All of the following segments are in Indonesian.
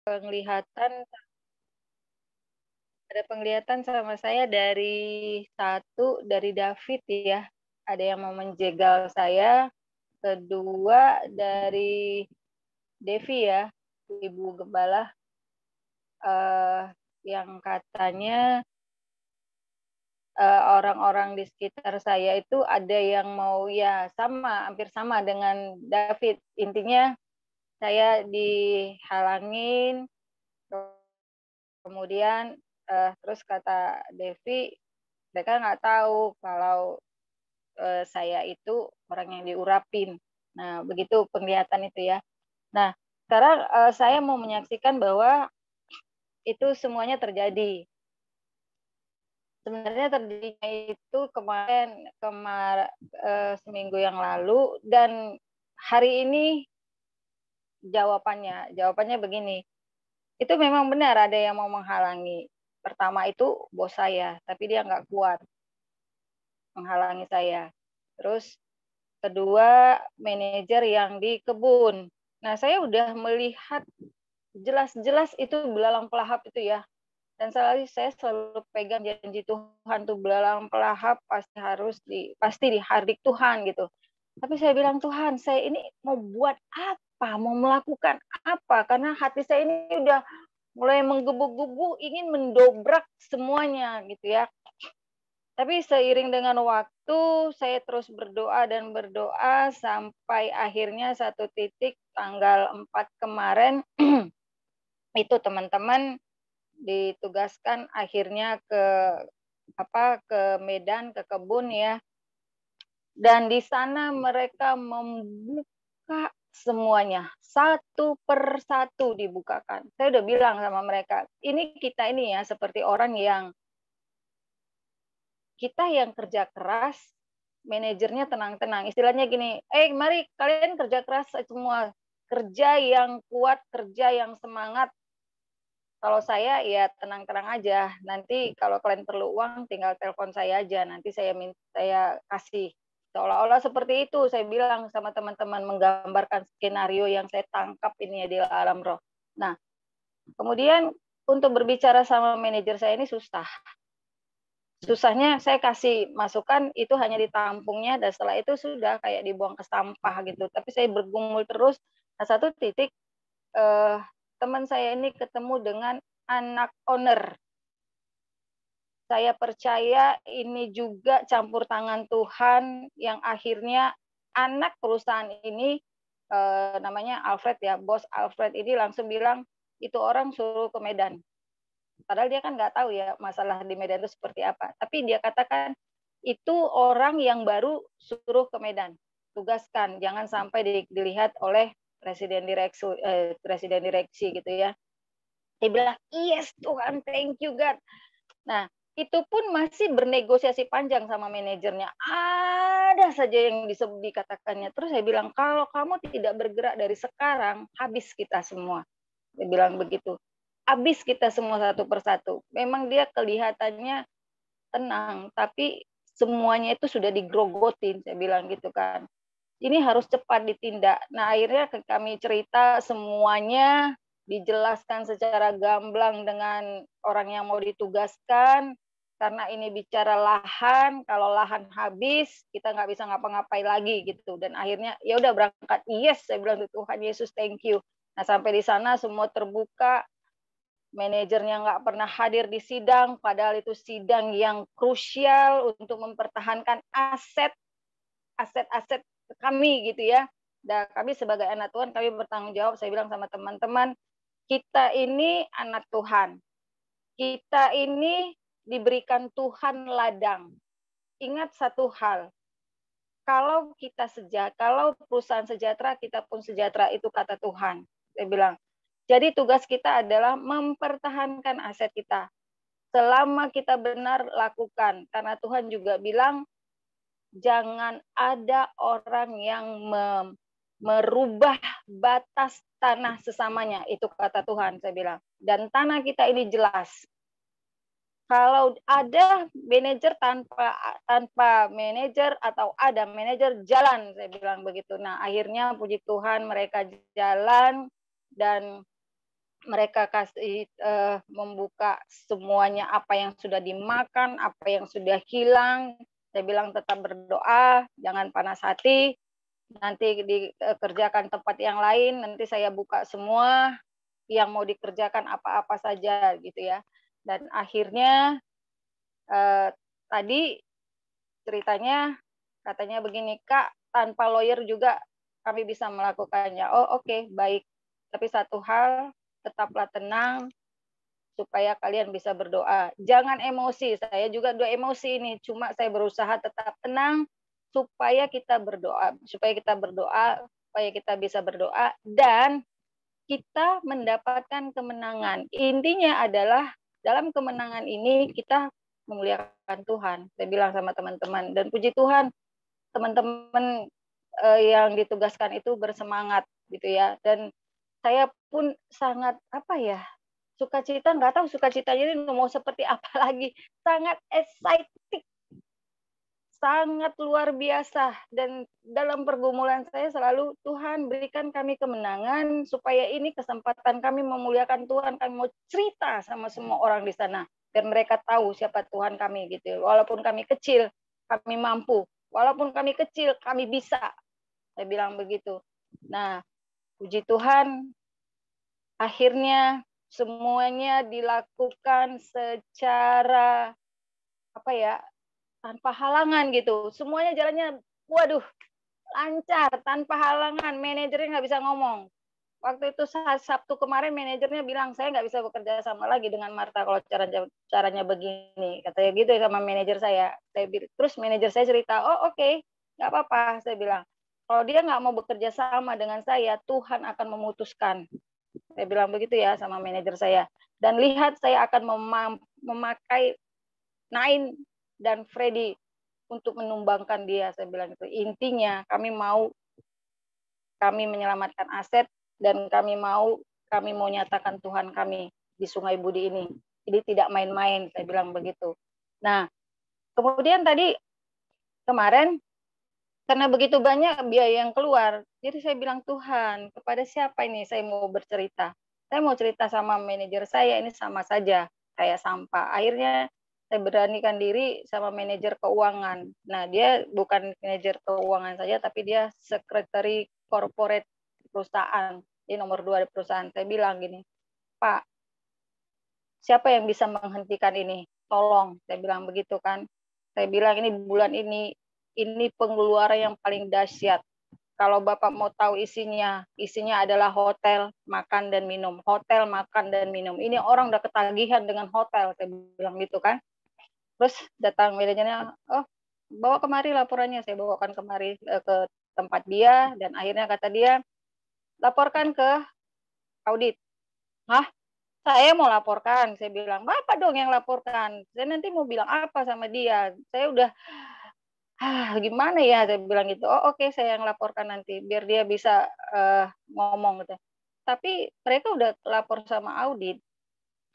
penglihatan ada penglihatan sama saya dari David ya, ada yang mau menjegal saya, kedua dari Devi ya, Ibu Gembala, yang katanya orang-orang di sekitar saya itu ada yang mau ya hampir sama dengan David. Intinya saya dihalangin, kemudian terus kata Devi, mereka nggak tahu kalau saya itu orang yang diurapin. Nah, begitu penglihatan itu ya. Nah, sekarang saya mau menyaksikan bahwa itu semuanya terjadi. Sebenarnya terjadinya itu seminggu yang lalu, dan hari ini jawabannya begini. Itu memang benar ada yang mau menghalangi. Pertama itu bos saya, tapi dia nggak kuat menghalangi saya. Terus kedua manajer yang di kebun. Nah, saya udah melihat jelas-jelas itu belalang pelahap itu ya. Dan saya selalu pegang janji Tuhan tuh, belalang pelahap pasti dihardik Tuhan gitu. Tapi saya bilang, Tuhan, saya ini mau buat apa? Mau melakukan apa? Karena hati saya ini udah mulai menggebu-gebu ingin mendobrak semuanya gitu ya. Tapi seiring dengan waktu saya terus berdoa dan berdoa sampai akhirnya satu titik tanggal 4 kemarin itu teman-teman ditugaskan akhirnya ke Medan, ke kebun ya. Dan di sana mereka membuka semuanya, satu per satu dibukakan. Saya udah bilang sama mereka, kita ini ya seperti orang yang kita yang kerja keras, manajernya tenang-tenang. Istilahnya gini, mari kalian kerja keras semua, kerja yang kuat, kerja yang semangat. Kalau saya ya tenang-tenang aja. Nanti kalau kalian perlu uang, tinggal telepon saya aja. Nanti saya kasih. Seolah-olah seperti itu. Saya bilang sama teman-teman, menggambarkan skenario yang saya tangkap ini ya di alam roh. Nah, kemudian untuk berbicara sama manajer saya ini susah. Susahnya saya kasih masukan itu hanya ditampungnya, dan setelah itu sudah kayak dibuang ke sampah gitu. Tapi saya bergumul terus. Nah, satu titik teman saya ini ketemu dengan anak owner. Saya percaya ini juga campur tangan Tuhan yang akhirnya anak perusahaan ini namanya Alfred ya, bos Alfred ini langsung bilang itu orang suruh ke Medan. Padahal dia kan nggak tahu ya masalah di Medan itu seperti apa. Tapi dia katakan itu orang yang baru suruh ke Medan. Tugaskan, jangan sampai dilihat oleh presiden direksi gitu ya. Dia bilang, yes Tuhan, thank you God. Nah, itu pun masih bernegosiasi panjang sama manajernya. Ada saja yang dikatakannya. Terus saya bilang, kalau kamu tidak bergerak dari sekarang, habis kita semua. Dia bilang begitu. Habis kita semua satu persatu. Memang dia kelihatannya tenang, tapi semuanya itu sudah digrogotin, saya bilang gitu kan. Ini harus cepat ditindak. Nah, akhirnya kami cerita semuanya, dijelaskan secara gamblang dengan orang yang mau ditugaskan, karena ini bicara lahan, kalau lahan habis, kita nggak bisa ngapa-ngapain lagi gitu. Dan akhirnya, ya udah berangkat. Yes, saya bilang, Tuhan Yesus, thank you. Nah, sampai di sana semua terbuka, manajernya nggak pernah hadir di sidang, padahal itu sidang yang krusial untuk mempertahankan aset-aset kami gitu ya. Dan kami sebagai anak Tuhan, kami bertanggung jawab. Saya bilang sama teman-teman, kita ini anak Tuhan. Kita ini diberikan Tuhan ladang. Ingat satu hal, kalau perusahaan sejahtera, kita pun sejahtera, itu kata Tuhan. Saya bilang, jadi tugas kita adalah mempertahankan aset kita. Selama kita benar, lakukan. Karena Tuhan juga bilang, jangan ada orang yang merubah batas tanah sesamanya. Itu kata Tuhan, saya bilang. Dan tanah kita ini jelas. Kalau ada manajer tanpa manajer, atau ada manajer jalan, saya bilang begitu. Nah, akhirnya puji Tuhan mereka jalan, dan mereka kasih membuka semuanya apa yang sudah dimakan, apa yang sudah hilang. Saya bilang tetap berdoa, jangan panas hati. Nanti dikerjakan tempat yang lain, nanti saya buka semua yang mau dikerjakan apa-apa saja gitu ya. Dan akhirnya tadi ceritanya katanya begini, Kak, tanpa lawyer juga kami bisa melakukannya. Oh oke, baik. Tapi satu hal, tetaplah tenang supaya kalian bisa berdoa. Jangan emosi, saya juga dua emosi ini. Cuma saya berusaha tetap tenang supaya kita berdoa, supaya kita bisa berdoa dan kita mendapatkan kemenangan. Intinya adalah dalam kemenangan ini kita memuliakan Tuhan. Saya bilang sama teman-teman, dan puji Tuhan teman-teman yang ditugaskan itu bersemangat gitu ya. Dan saya pun sangat apa ya, sukacita, nggak tahu sukacitanya ini mau seperti apa lagi. Sangat excited, sangat luar biasa. Dan dalam pergumulan saya selalu, Tuhan berikan kami kemenangan supaya ini kesempatan kami memuliakan Tuhan. Kami mau cerita sama semua orang di sana dan mereka tahu siapa Tuhan kami gitu. Walaupun kami kecil, kami mampu. Walaupun kami kecil, kami bisa. Saya bilang begitu. Nah, puji Tuhan, akhirnya semuanya dilakukan secara apa ya, tanpa halangan gitu. Semuanya jalannya, waduh, lancar, tanpa halangan. Manajernya nggak bisa ngomong. Waktu itu Sabtu kemarin manajernya bilang, saya nggak bisa bekerja sama lagi dengan Marta kalau caranya begini. Katanya gitu sama manajer saya. Terus manajer saya cerita, oh oke, nggak apa-apa. Saya bilang, kalau dia nggak mau bekerja sama dengan saya, Tuhan akan memutuskan. Saya bilang begitu ya sama manajer saya. Dan lihat saya akan memakai Nain dan Freddy untuk menumbangkan dia. Saya bilang itu. Intinya kami menyelamatkan aset dan kami mau nyatakan Tuhan kami di Sungai Budi ini. Jadi tidak main-main, saya bilang begitu. Nah, kemudian tadi kemarin karena begitu banyak biaya yang keluar, jadi saya bilang, Tuhan, kepada siapa ini saya mau bercerita? Saya mau cerita sama manajer saya, ini sama saja kayak sampah. Akhirnya saya beranikan diri sama manajer keuangan. Nah, dia bukan manajer keuangan saja, tapi dia sekretari corporate perusahaan. Dia nomor 2 di perusahaan. Saya bilang gini, Pak, siapa yang bisa menghentikan ini? Tolong, saya bilang begitu kan. Saya bilang ini bulan ini pengeluaran yang paling dahsyat. Kalau Bapak mau tahu isinya adalah hotel, makan dan minum. Hotel, makan dan minum. Ini orang udah ketagihan dengan hotel, saya bilang gitu kan. Terus datang manajernya, oh bawa kemari laporannya. Saya bawakan kemari ke tempat dia dan akhirnya kata dia, laporkan ke audit. Hah? Saya mau laporkan, saya bilang, Bapak dong yang laporkan. Saya nanti mau bilang apa sama dia. Saya udah, gimana ya, saya bilang gitu. Oh oke, saya yang laporkan nanti, biar dia bisa ngomong gitu. Tapi mereka udah lapor sama audit,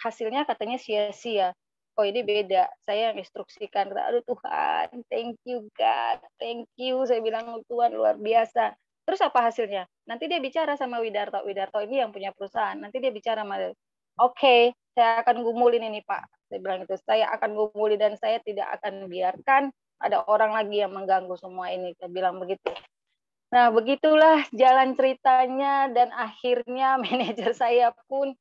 hasilnya katanya sia-sia. Oh ini beda, saya yang instruksikan. Aduh Tuhan, thank you God, thank you. Saya bilang, Tuhan luar biasa. Terus apa hasilnya? Nanti dia bicara sama Widarto. Widarto ini yang punya perusahaan. Nanti dia bicara sama, oke, saya akan gumulin ini Pak. Saya bilang itu, saya akan gumulin dan saya tidak akan biarkan ada orang lagi yang mengganggu semua ini. Saya bilang begitu. Nah, begitulah jalan ceritanya dan akhirnya manajer saya pun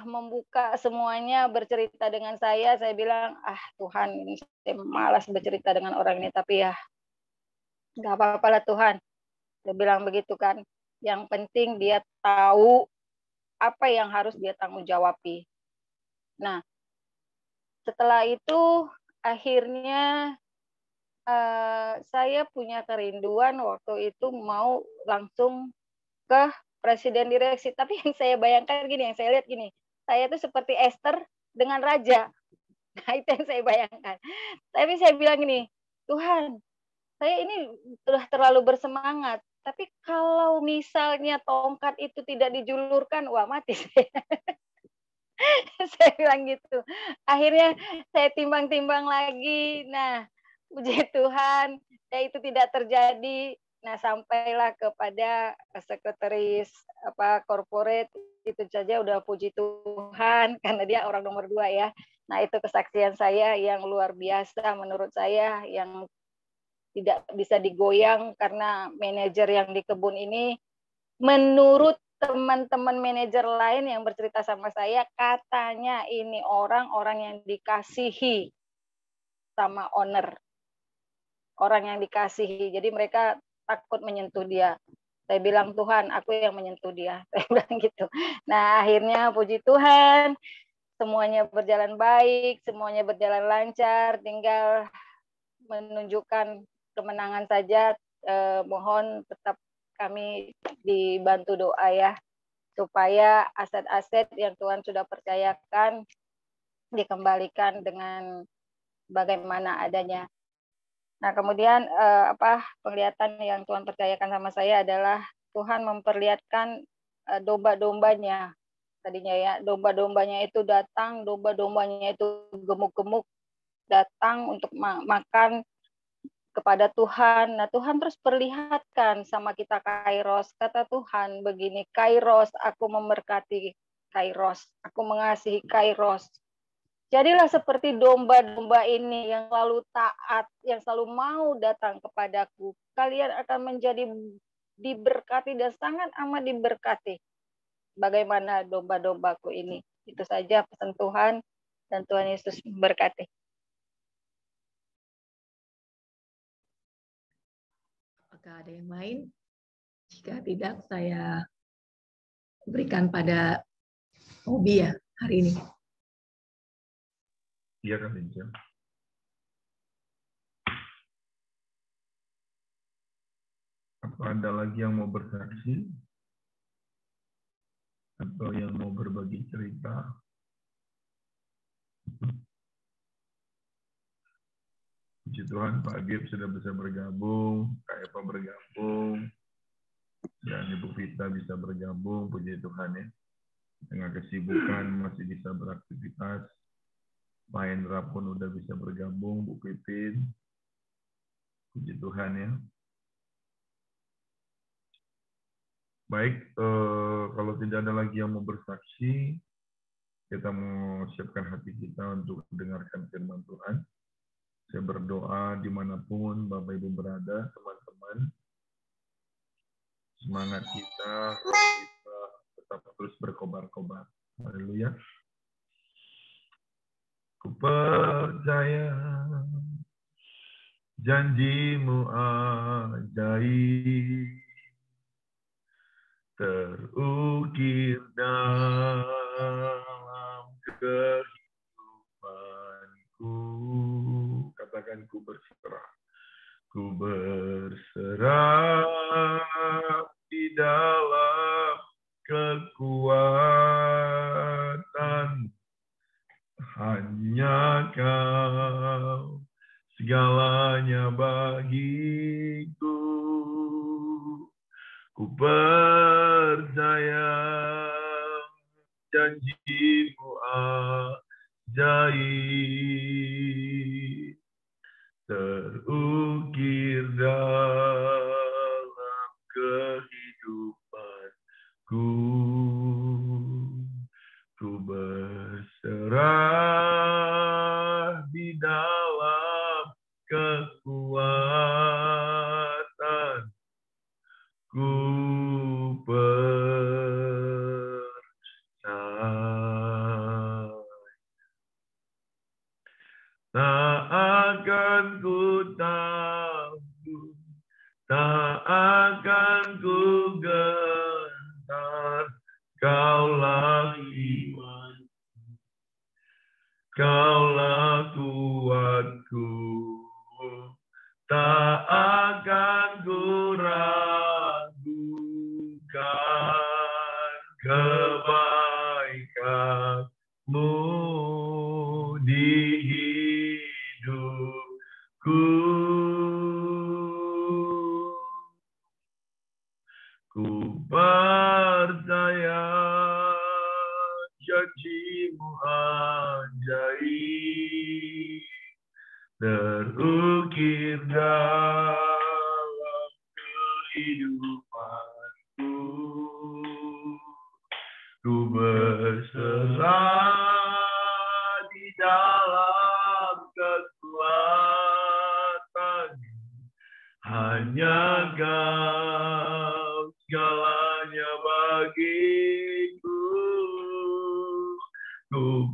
membuka semuanya, bercerita dengan saya. Saya bilang, Tuhan, ini saya malas bercerita dengan orang ini, tapi ya nggak apa-apa lah Tuhan. Saya bilang begitu kan. Yang penting dia tahu apa yang harus dia tanggung jawabi. Nah, setelah itu akhirnya saya punya kerinduan waktu itu mau langsung ke presiden direksi. Tapi yang saya bayangkan gini, yang saya lihat gini, saya itu seperti Esther dengan raja. Nah, itu yang saya bayangkan. Tapi saya bilang gini, Tuhan, saya ini sudah terlalu bersemangat. Tapi kalau misalnya tongkat itu tidak dijulurkan, wah mati saya. Saya bilang gitu. Akhirnya saya timbang-timbang lagi. Nah, puji Tuhan, ya itu tidak terjadi. Nah, sampailah kepada sekretaris corporate itu saja udah puji Tuhan karena dia orang nomor 2 ya. Nah itu kesaksian saya yang luar biasa menurut saya, yang tidak bisa digoyang karena manajer yang di kebun ini, menurut teman-teman manajer lain yang bercerita sama saya, katanya ini orang-orang yang dikasihi sama owner. Orang yang dikasihi. Jadi mereka takut menyentuh dia. Saya bilang, Tuhan, aku yang menyentuh dia. Saya bilang gitu. Nah, akhirnya puji Tuhan, semuanya berjalan baik, semuanya berjalan lancar, tinggal menunjukkan kemenangan saja. Mohon tetap kami dibantu doa ya, supaya aset-aset yang Tuhan sudah percayakan dikembalikan dengan bagaimana adanya. Nah, kemudian penglihatan yang Tuhan percayakan sama saya adalah Tuhan memperlihatkan domba-dombanya. Tadinya ya, domba-dombanya itu datang, domba-dombanya itu gemuk-gemuk datang untuk makan kepada Tuhan. Nah, Tuhan terus perlihatkan sama kita Kairos. Kata Tuhan begini, Kairos, aku memberkati Kairos, aku mengasihi Kairos. Jadilah seperti domba-domba ini yang selalu taat, yang selalu mau datang kepadaku. Kalian akan menjadi diberkati dan sangat amat diberkati. Bagaimana domba-dombaku ini. Itu saja pesan Tuhan, dan Tuhan Yesus memberkati. Apakah ada yang lain? Jika tidak, saya berikan pada Obi ya hari ini. Iya kan, Linja. Apa ada lagi yang mau bersaksi? Atau yang mau berbagi cerita? Puji Tuhan, Pak Agib sudah bisa bergabung, Kak Eva bergabung, dan Ibu Vita bisa bergabung, puji Tuhan ya. Dengan kesibukan masih bisa beraktivitas. Pak Hendra pun udah bisa bergabung, Bu Pipin. Puji Tuhan ya. Baik, kalau tidak ada lagi yang mau bersaksi, kita mau siapkan hati kita untuk mendengarkan firman Tuhan. Saya berdoa dimanapun Bapak Ibu berada, teman-teman. Semangat kita, roh kita tetap terus berkobar-kobar. Haleluya. Ku percaya janjimu ajaib, terukir dalam kehidupanku. Katakan ku berserah. Ku berserah di dalam kekuatan hanya Kau, segalanya bagiku. Ku percaya janjimu ajaib, terukir dalam kehidupanku. Ku berserah di dalam kekuatan, ku percaya. Tak akan ku takut, tak akan ku gentar, Kaulah iman, Kaulah kuatku. Tak akan ku ragukan kebaikan-Mu di hidupku. Ku percaya janjimu ajaib, terukir dalam kehidupanku. Ku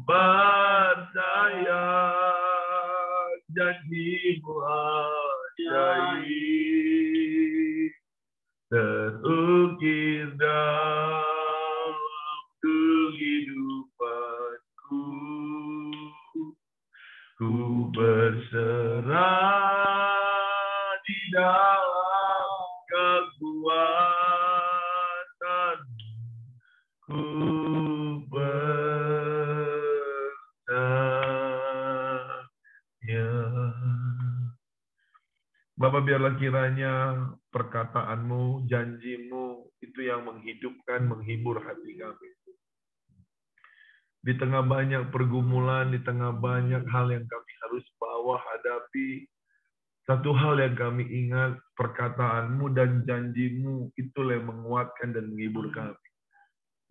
percaya janji-Mu ajaib terukir dalam kehidupanku. Ku berserah di dalam kekuatan. Ku percaya. Bapak, biarlah kiranya perkataan-Mu, janji-Mu itu yang menghidupkan, menghibur hati kami. Di tengah banyak pergumulan, di tengah banyak hal yang kami harus bawa hadapi, satu hal yang kami ingat, perkataan-Mu dan janji-Mu itulah yang menguatkan dan menghibur kami.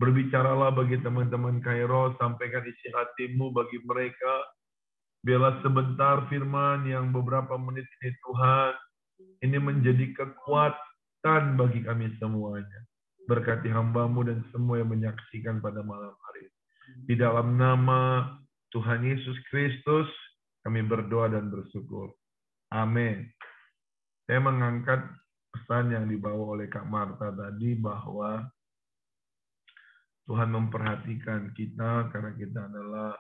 Berbicaralah bagi teman-teman Kairos, sampaikan isi hati-Mu bagi mereka. Biarlah sebentar firman yang beberapa menit ini Tuhan, ini menjadi kekuatan bagi kami semuanya. Berkati hamba-Mu dan semua yang menyaksikan pada malam hari ini. Di dalam nama Tuhan Yesus Kristus, kami berdoa dan bersyukur. Amin. Saya mengangkat pesan yang dibawa oleh Kak Marta tadi bahwa Tuhan memperhatikan kita karena kita adalah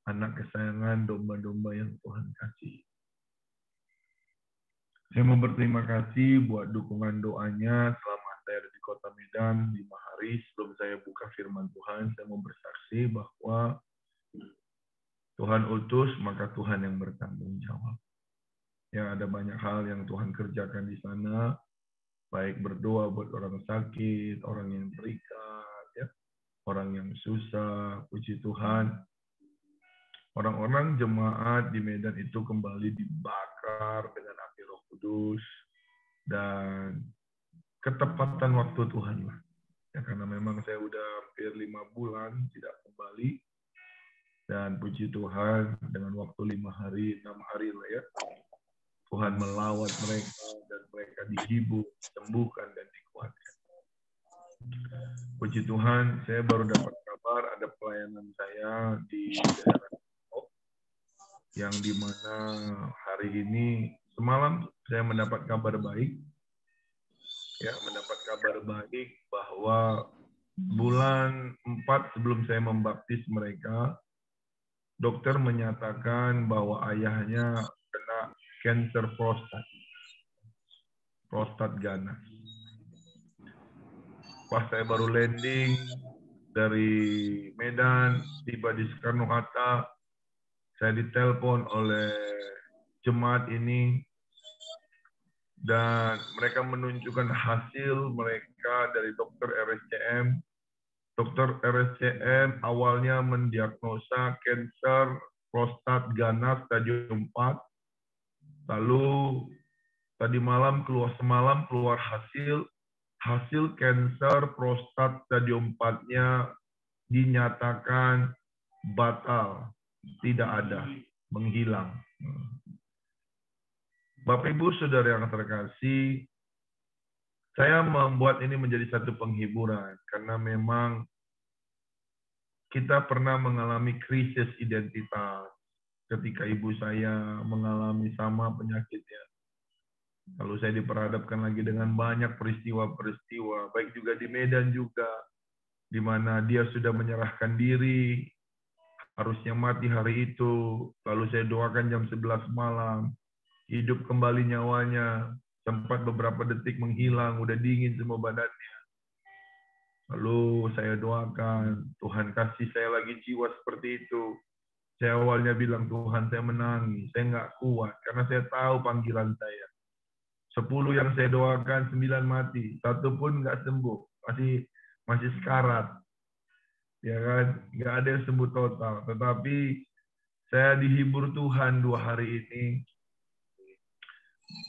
anak kesayangan, domba-domba yang Tuhan kasih. Saya mau berterima kasih buat dukungan doanya selama saya ada di Kota Medan 5 hari sebelum saya buka firman Tuhan. Saya mau bersaksi bahwa Tuhan utus, maka Tuhan yang bertanggung jawab. Ya, ada banyak hal yang Tuhan kerjakan di sana, baik berdoa buat orang sakit, orang yang terikat, ya, orang yang susah, puji Tuhan. Orang-orang jemaat di Medan itu kembali dibakar dengan api Roh Kudus dan ketepatan waktu Tuhan lah. Ya, karena memang saya udah hampir 5 bulan tidak kembali dan puji Tuhan dengan waktu 5 hari, 6 hari lah ya. Tuhan melawat mereka dan mereka dihibur, disembuhkan dan dikuatkan. Puji Tuhan, saya baru dapat kabar ada pelayanan saya di daerah yang dimana hari ini semalam saya mendapat kabar baik, ya, mendapat kabar baik bahwa bulan 4 sebelum saya membaptis mereka, dokter menyatakan bahwa ayahnya kena kanker prostat ganas. Pas saya baru landing dari Medan, tiba di Soekarno-Hatta, saya ditelepon oleh jemaat ini dan mereka menunjukkan hasil mereka dari dokter RSCM. Dokter RSCM awalnya mendiagnosa kanker prostat ganas stadium 4. Lalu tadi malam semalam keluar hasil kanker prostat stadium 4-nya dinyatakan batal. Tidak ada, menghilang. Bapak Ibu Saudara yang terkasih, saya membuat ini menjadi satu penghiburan karena memang kita pernah mengalami krisis identitas ketika ibu saya mengalami sama penyakitnya. Lalu saya diperhadapkan lagi dengan banyak peristiwa-peristiwa, baik juga di Medan juga, di mana dia sudah menyerahkan diri, harusnya mati hari itu, lalu saya doakan jam 11 malam, hidup kembali nyawanya, sempat beberapa detik menghilang, udah dingin semua badannya. Lalu saya doakan, Tuhan kasih saya lagi jiwa seperti itu. Saya awalnya bilang, Tuhan saya menangis, saya nggak kuat, karena saya tahu panggilan saya. 10 yang saya doakan, 9 mati, 1 pun nggak sembuh, masih sekarat. Ya kan, nggak ada yang sembuh total. Tetapi saya dihibur Tuhan 2 hari ini.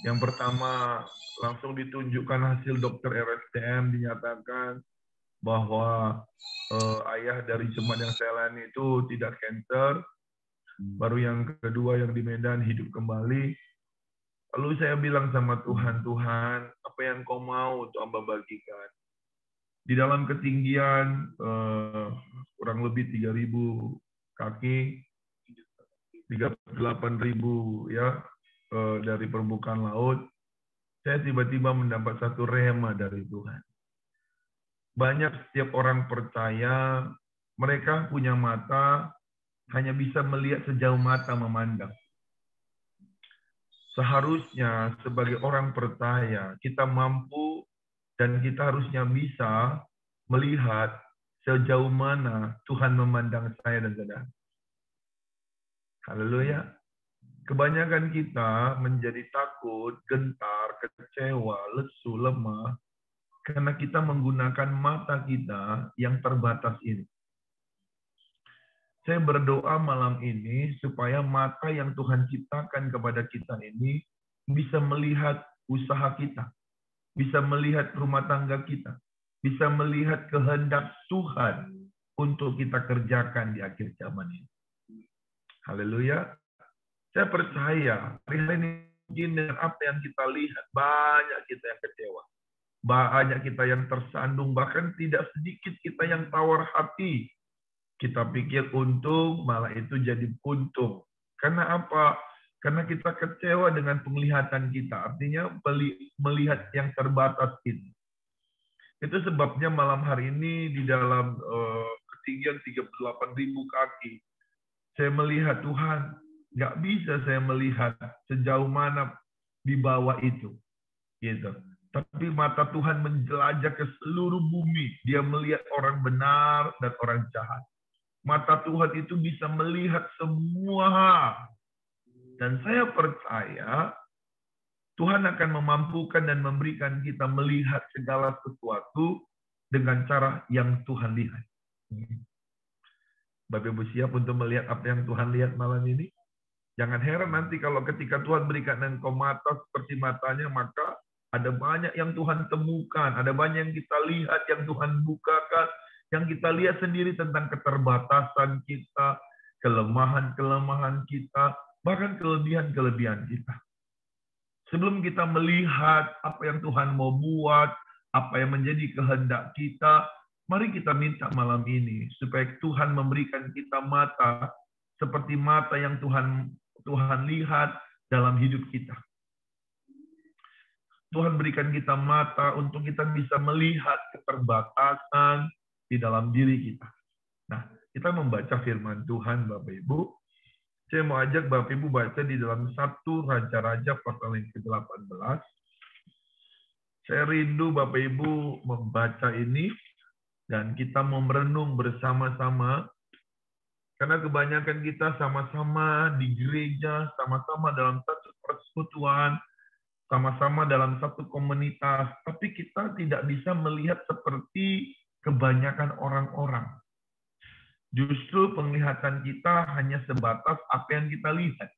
Yang pertama, langsung ditunjukkan hasil dokter RSCM, dinyatakan bahwa ayah dari jemaat yang saya layani itu tidak kanker. Baru yang kedua yang di Medan hidup kembali. Lalu saya bilang sama Tuhan, Tuhan, apa yang Kau mau untuk hamba bagikan? Di dalam ketinggian kurang lebih 3.000 kaki, 38.000 ya dari permukaan laut. Saya tiba-tiba mendapat satu rema dari Tuhan. Banyak setiap orang percaya, mereka punya mata, hanya bisa melihat sejauh mata memandang. Seharusnya sebagai orang percaya, kita mampu dan kita harusnya bisa melihat sejauh mana Tuhan memandang saya dan saudara. Haleluya. Kebanyakan kita menjadi takut, gentar, kecewa, lesu, lemah, karena kita menggunakan mata kita yang terbatas ini. Saya berdoa malam ini supaya mata yang Tuhan ciptakan kepada kita ini bisa melihat usaha kita, bisa melihat rumah tangga kita, bisa melihat kehendak Tuhan untuk kita kerjakan di akhir zaman ini. Haleluya. Saya percaya hari ini dengan apa yang kita lihat, banyak kita yang kecewa. Banyak kita yang tersandung, bahkan tidak sedikit kita yang tawar hati. Kita pikir untung, malah itu jadi puntung. Karena apa? Karena kita kecewa dengan penglihatan kita. Artinya melihat yang terbatas ini. Itu sebabnya malam hari ini di dalam ketinggian 38.000 kaki, saya melihat Tuhan, nggak bisa saya melihat sejauh mana di bawah itu. Gitu. Tapi mata Tuhan menjelajah ke seluruh bumi. Dia melihat orang benar dan orang jahat. Mata Tuhan itu bisa melihat semua hal. Dan saya percaya Tuhan akan memampukan dan memberikan kita melihat segala sesuatu dengan cara yang Tuhan lihat. Bapak Ibu siap untuk melihat apa yang Tuhan lihat malam ini? Jangan heran nanti kalau ketika Tuhan berikan engkau mata seperti matanya, maka ada banyak yang Tuhan temukan, ada banyak yang kita lihat, yang Tuhan bukakan, yang kita lihat sendiri tentang keterbatasan kita, kelemahan-kelemahan kita, bahkan kelebihan-kelebihan kita. Sebelum kita melihat apa yang Tuhan mau buat, apa yang menjadi kehendak kita, mari kita minta malam ini supaya Tuhan memberikan kita mata seperti mata yang Tuhan lihat dalam hidup kita. Tuhan berikan kita mata untuk kita bisa melihat keterbatasan di dalam diri kita. Nah, kita membaca firman Tuhan, Bapak Ibu. Saya mau ajak Bapak Ibu baca di dalam 1 Raja-Raja pasal yang ke-18. Saya rindu Bapak Ibu membaca ini dan kita mau merenung bersama-sama. Karena kebanyakan kita sama-sama di gereja, sama-sama dalam satu persekutuan, sama-sama dalam satu komunitas, tapi kita tidak bisa melihat seperti kebanyakan orang-orang. Justru penglihatan kita hanya sebatas apa yang kita lihat.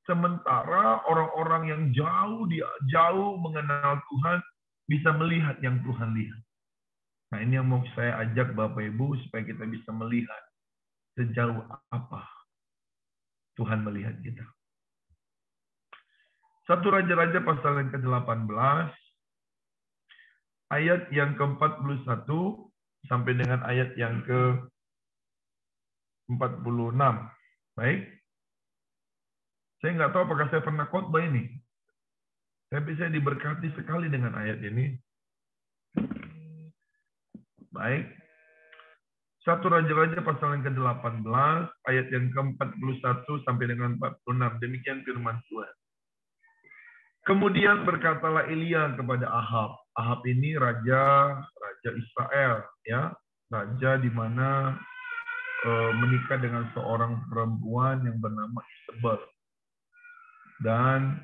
Sementara orang-orang yang jauh mengenal Tuhan bisa melihat yang Tuhan lihat. Nah, ini yang mau saya ajak Bapak Ibu supaya kita bisa melihat sejauh apa Tuhan melihat kita. 1 Raja-Raja pasal yang ke-18, ayat yang ke-41 sampai dengan ayat yang ke-46. Baik. Saya nggak tahu apakah saya pernah khotbah ini. Tapi saya diberkati sekali dengan ayat ini. Baik. 1 Raja-Raja pasal yang ke-18, ayat yang ke-41 sampai dengan 46. Demikian firman Tuhan. Kemudian berkatalah Elia kepada Ahab. Ahab ini raja Israel, ya, raja di mana menikah dengan seorang perempuan yang bernama Isabel. Dan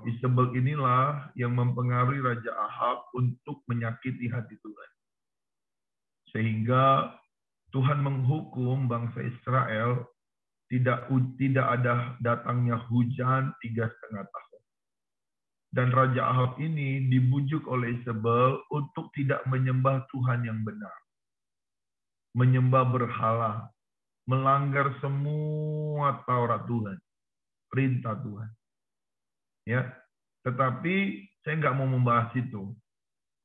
Isabel inilah yang mempengaruhi Raja Ahab untuk menyakiti hati Tuhan. Sehingga Tuhan menghukum bangsa Israel tidak ada datangnya hujan 3,5 tahun. Dan Raja Ahab ini dibujuk oleh Isabel untuk tidak menyembah Tuhan yang benar. Menyembah berhala. Melanggar semua Taurat Tuhan. Perintah Tuhan. Ya, tetapi saya nggak mau membahas itu.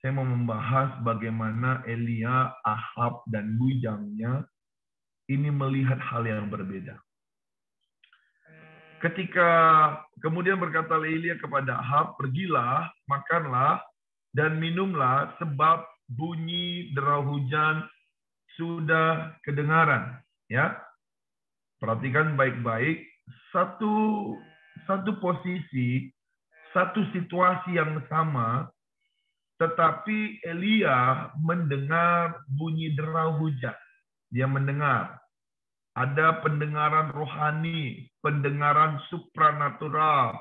Saya mau membahas bagaimana Elia, Ahab, dan bujangnya ini melihat hal yang berbeda. Ketika kemudian berkata Elia kepada Ahab, pergilah, makanlah, dan minumlah, sebab bunyi derau hujan sudah kedengaran. Ya, perhatikan baik-baik, satu posisi, satu situasi yang sama, tetapi Elia mendengar bunyi derau hujan. Dia mendengar. Ada pendengaran rohani, pendengaran supranatural.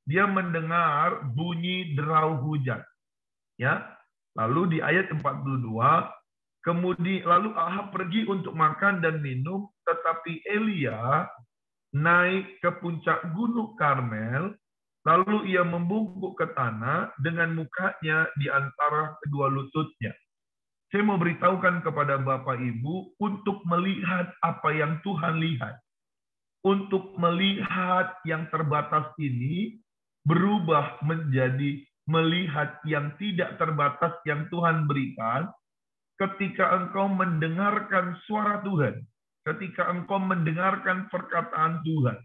Dia mendengar bunyi derau hujan. Ya. Lalu di ayat 42, kemudian lalu Ahab pergi untuk makan dan minum, tetapi Elia naik ke puncak gunung Karmel, lalu ia membungkuk ke tanah dengan mukanya di antara kedua lututnya. Saya mau beritahukan kepada Bapak Ibu untuk melihat apa yang Tuhan lihat. Untuk melihat yang terbatas ini berubah menjadi melihat yang tidak terbatas yang Tuhan berikan ketika engkau mendengarkan suara Tuhan, ketika engkau mendengarkan perkataan Tuhan,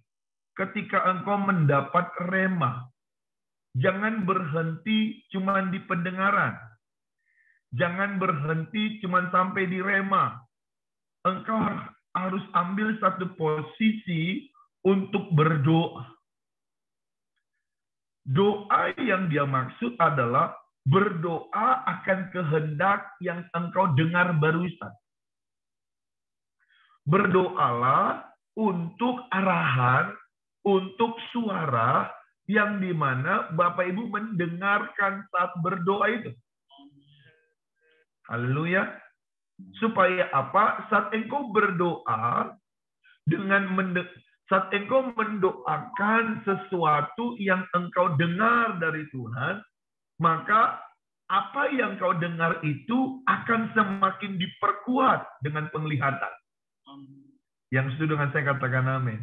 ketika engkau mendapat rema. Jangan berhenti cuma di pendengaran. Jangan berhenti cuma sampai di rema. Engkau harus ambil satu posisi untuk berdoa. Doa yang dia maksud adalah berdoa akan kehendak yang engkau dengar barusan. Berdoalah untuk arahan, untuk suara yang dimana Bapak Ibu mendengarkan saat berdoa itu. Haleluya. Supaya apa? Saat engkau berdoa, saat engkau mendoakan sesuatu yang engkau dengar dari Tuhan, maka apa yang kau dengar itu akan semakin diperkuat dengan penglihatan. Yang setuju dengan saya katakan amin.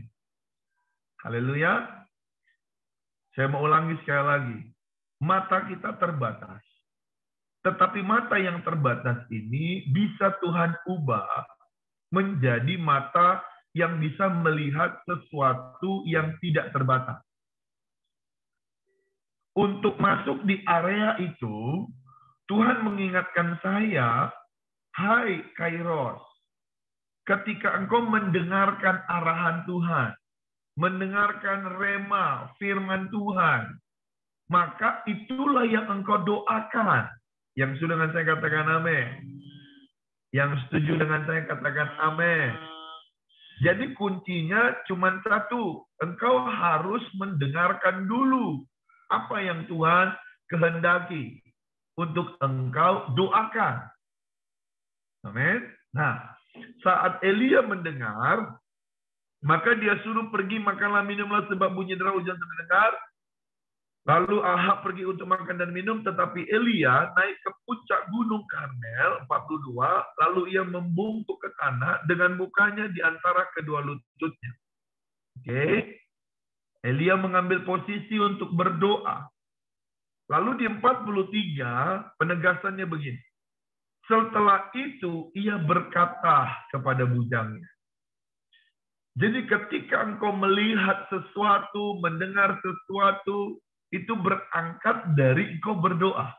Haleluya. Saya mau ulangi sekali lagi. Mata kita terbatas. Tetapi mata yang terbatas ini bisa Tuhan ubah menjadi mata yang bisa melihat sesuatu yang tidak terbatas. Untuk masuk di area itu, Tuhan mengingatkan saya, hai Kairos, ketika engkau mendengarkan arahan Tuhan, mendengarkan rema, firman Tuhan, maka itulah yang engkau doakan. Yang sudah dengan saya katakan amin. Yang setuju dengan saya katakan amin. Jadi kuncinya cuma satu. Engkau harus mendengarkan dulu apa yang Tuhan kehendaki untuk engkau doakan. Amin. Nah, saat Elia mendengar, maka dia suruh pergi makanlah minumlah sebab bunyi derau hujan terdengar. Lalu Ahab pergi untuk makan dan minum, tetapi Elia naik ke puncak gunung Karmel, 42, lalu ia membungkuk ke tanah dengan mukanya di antara kedua lututnya. Oke. Elia mengambil posisi untuk berdoa. Lalu di 43, penegasannya begini. Setelah itu, ia berkata kepada bujangnya. Jadi ketika engkau melihat sesuatu, mendengar sesuatu, itu berangkat dari engkau berdoa.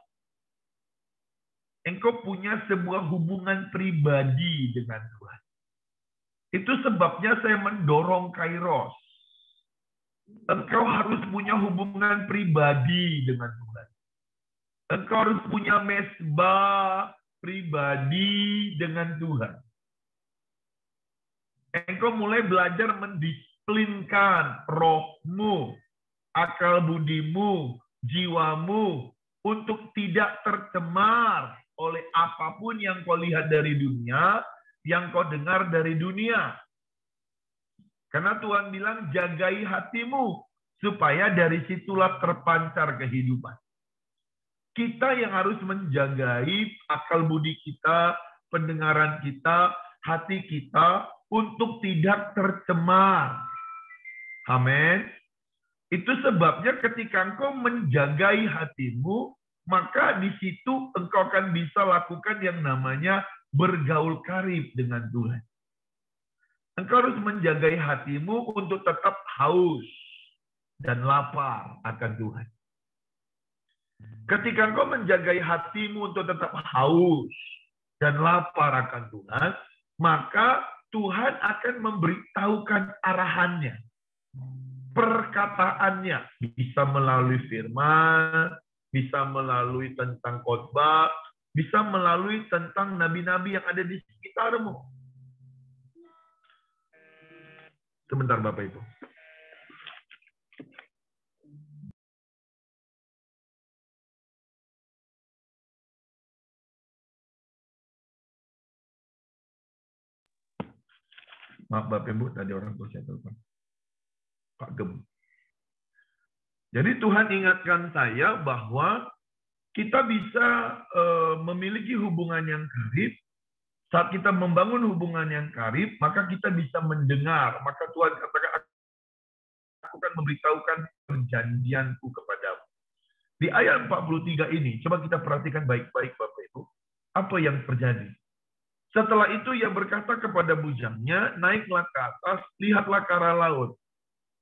Engkau punya sebuah hubungan pribadi dengan Tuhan. Itu sebabnya saya mendorong Kairos. Engkau harus punya hubungan pribadi dengan Tuhan. Engkau harus punya mesbah pribadi dengan Tuhan. Engkau mulai belajar mendisiplinkan rohmu, akal budimu, jiwamu, untuk tidak tercemar oleh apapun yang kau lihat dari dunia, yang kau dengar dari dunia. Karena Tuhan bilang, jagai hatimu, supaya dari situlah terpancar kehidupan. Kita yang harus menjagai akal budi kita, pendengaran kita, hati kita, untuk tidak tercemar. Amin. Itu sebabnya ketika engkau menjagai hatimu, maka di situ engkau akan bisa lakukan yang namanya bergaul karib dengan Tuhan. Engkau harus menjaga hatimu untuk tetap haus dan lapar akan Tuhan. Ketika engkau menjaga hatimu untuk tetap haus dan lapar akan Tuhan, maka Tuhan akan memberitahukan arahannya, perkataannya, bisa melalui firman, bisa melalui tentang khotbah, bisa melalui tentang nabi-nabi yang ada di sekitarmu. Sebentar Bapak Ibu. Maaf Bapak Ibu, tadi orang tua saya telepon. Pak Gem. Jadi Tuhan ingatkan saya bahwa kita bisa memiliki hubungan yang karib. Saat kita membangun hubungan yang karib, maka kita bisa mendengar. Maka Tuhan katakan, aku akan memberitahukan perjanjianku kepadamu. Di ayat 43 ini, coba kita perhatikan baik-baik Bapak Ibu. Apa yang terjadi? Setelah itu ia berkata kepada bujangnya, naiklah ke atas, lihatlah ke arah laut.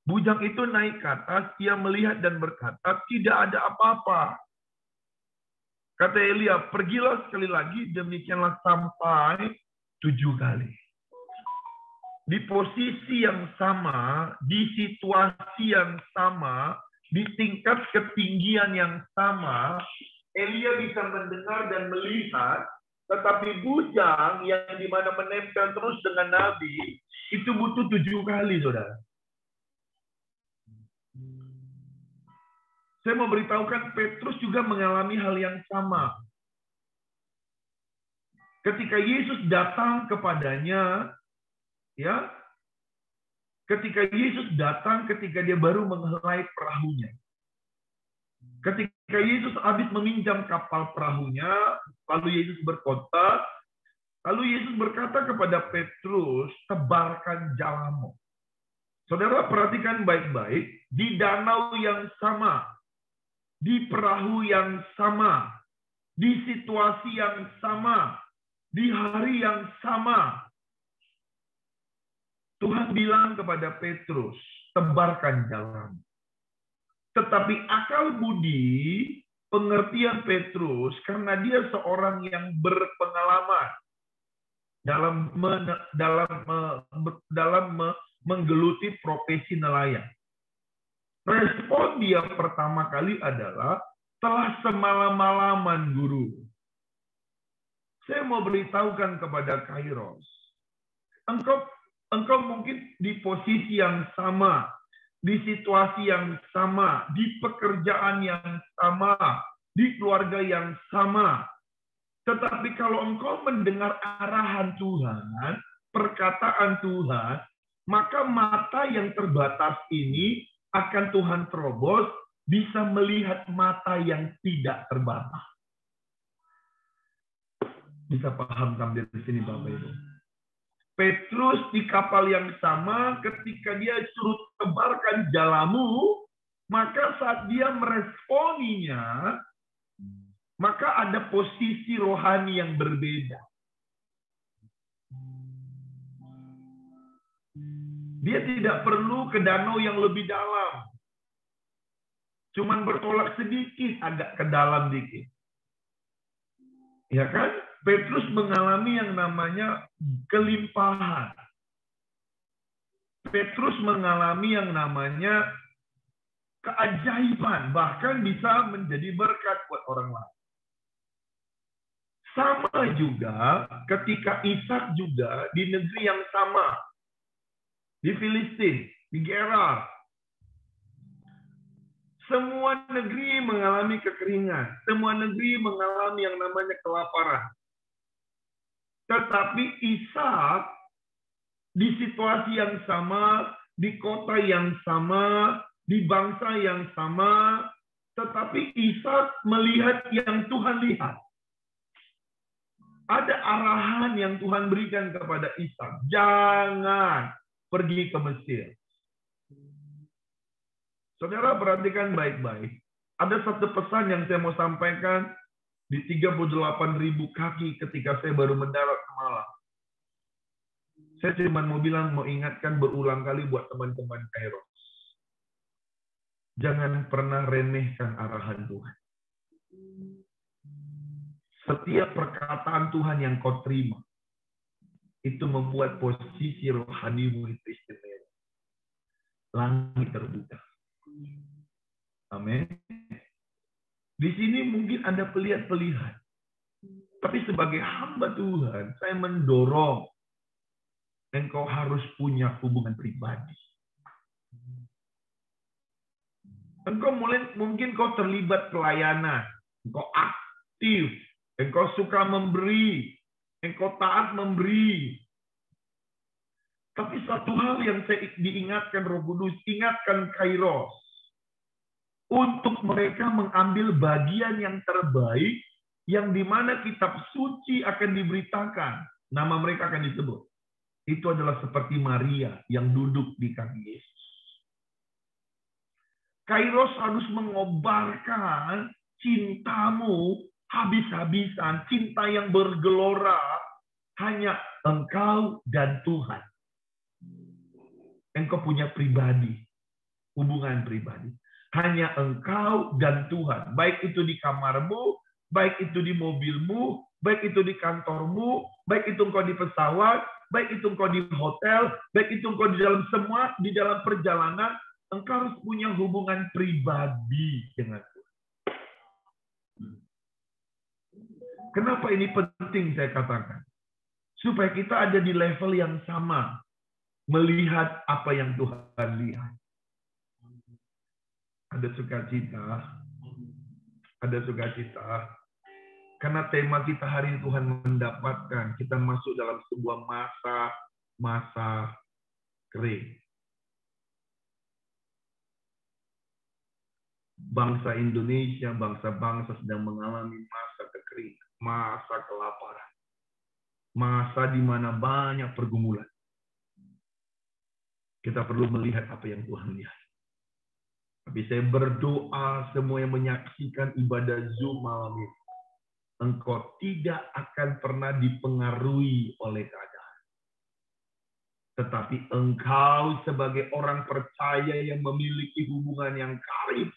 Bujang itu naik ke atas, ia melihat dan berkata, tidak ada apa-apa. Kata Elia, pergilah sekali lagi, demikianlah sampai 7 kali. Di posisi yang sama, di situasi yang sama, di tingkat ketinggian yang sama, Elia bisa mendengar dan melihat, tetapi bujang yang dimana menempel terus dengan Nabi, itu butuh 7 kali, saudara. Saya mau beritahukan Petrus juga mengalami hal yang sama. Ketika Yesus datang kepadanya, ya, ketika Yesus datang ketika dia baru mengelai perahunya. Ketika Yesus habis meminjam kapal perahunya, lalu Yesus berkhotbah, lalu Yesus berkata kepada Petrus, tebarkan jalamu. Saudara perhatikan baik-baik, di danau yang sama, di perahu yang sama, di situasi yang sama, di hari yang sama. Tuhan bilang kepada Petrus, tebarkan jalan. Tetapi akal budi, pengertian Petrus, karena dia seorang yang berpengalaman dalam menggeluti profesi nelayan. Respon dia pertama kali adalah, telah semalam-malaman guru. Saya mau beritahukan kepada Kairos, engkau mungkin di posisi yang sama, di situasi yang sama, di pekerjaan yang sama, di keluarga yang sama. Tetapi kalau engkau mendengar arahan Tuhan, perkataan Tuhan, maka mata yang terbatas ini akan Tuhan terobos, bisa melihat mata yang tidak terbatas. Bisa paham sampai di sini Bapak Ibu? Petrus di kapal yang sama, ketika dia suruh tebarkan jalamu, maka saat dia meresponinya, maka ada posisi rohani yang berbeda. Dia tidak perlu ke danau yang lebih dalam. Cuman bertolak sedikit, agak ke dalam dikit. Ya kan? Petrus mengalami yang namanya kelimpahan. Petrus mengalami yang namanya keajaiban, bahkan bisa menjadi berkat buat orang lain. Sama juga ketika Ishak juga di negeri yang sama, di Filistin, di Gerar. Semua negeri mengalami kekeringan. Semua negeri mengalami yang namanya kelaparan. Tetapi Ishak di situasi yang sama, di kota yang sama, di bangsa yang sama, tetapi Ishak melihat yang Tuhan lihat. Ada arahan yang Tuhan berikan kepada Ishak. Jangan pergi ke Mesir. Saudara perhatikan baik-baik. Ada satu pesan yang saya mau sampaikan di 38.000 kaki ketika saya baru mendarat ke Malang. Saya cuma mau bilang, mau ingatkan berulang kali buat teman-teman Kairos. Jangan pernah remehkan arahan Tuhan. Setiap perkataan Tuhan yang kau terima, itu membuat posisi rohanimu itu istimewa. Langit terbuka. Amin. Di sini mungkin ada pelihat-pelihat. Tapi sebagai hamba Tuhan, saya mendorong engkau harus punya hubungan pribadi. Engkau mungkin kau terlibat pelayanan, engkau aktif, engkau suka memberi, engkau taat memberi. Tapi satu hal yang saya diingatkan Roh Kudus, ingatkan Kairos, untuk mereka mengambil bagian yang terbaik, yang dimana kitab suci akan diberitakan, nama mereka akan disebut. Itu adalah seperti Maria yang duduk di kaki Yesus. Kairos harus mengobarkan cintamu habis-habisan, cinta yang bergelora, hanya engkau dan Tuhan. Engkau punya pribadi, hubungan pribadi. Hanya engkau dan Tuhan. Baik itu di kamarmu, baik itu di mobilmu, baik itu di kantormu, baik itu engkau di pesawat, baik itu engkau di hotel, baik itu engkau di dalam semua, di dalam perjalanan, engkau harus punya hubungan pribadi dengan Tuhan. Kenapa ini penting saya katakan? Supaya kita ada di level yang sama, melihat apa yang Tuhan lihat. Ada sukacita, karena tema kita hari ini Tuhan mendapatkan, kita masuk dalam sebuah masa kering. Bangsa Indonesia, bangsa-bangsa sedang mengalami masa kekeringan, masa kelaparan, masa di mana banyak pergumulan. Kita perlu melihat apa yang Tuhan lihat. Tapi saya berdoa semua yang menyaksikan ibadah Zoom malam ini, engkau tidak akan pernah dipengaruhi oleh keadaan. Tetapi engkau sebagai orang percaya yang memiliki hubungan yang karib,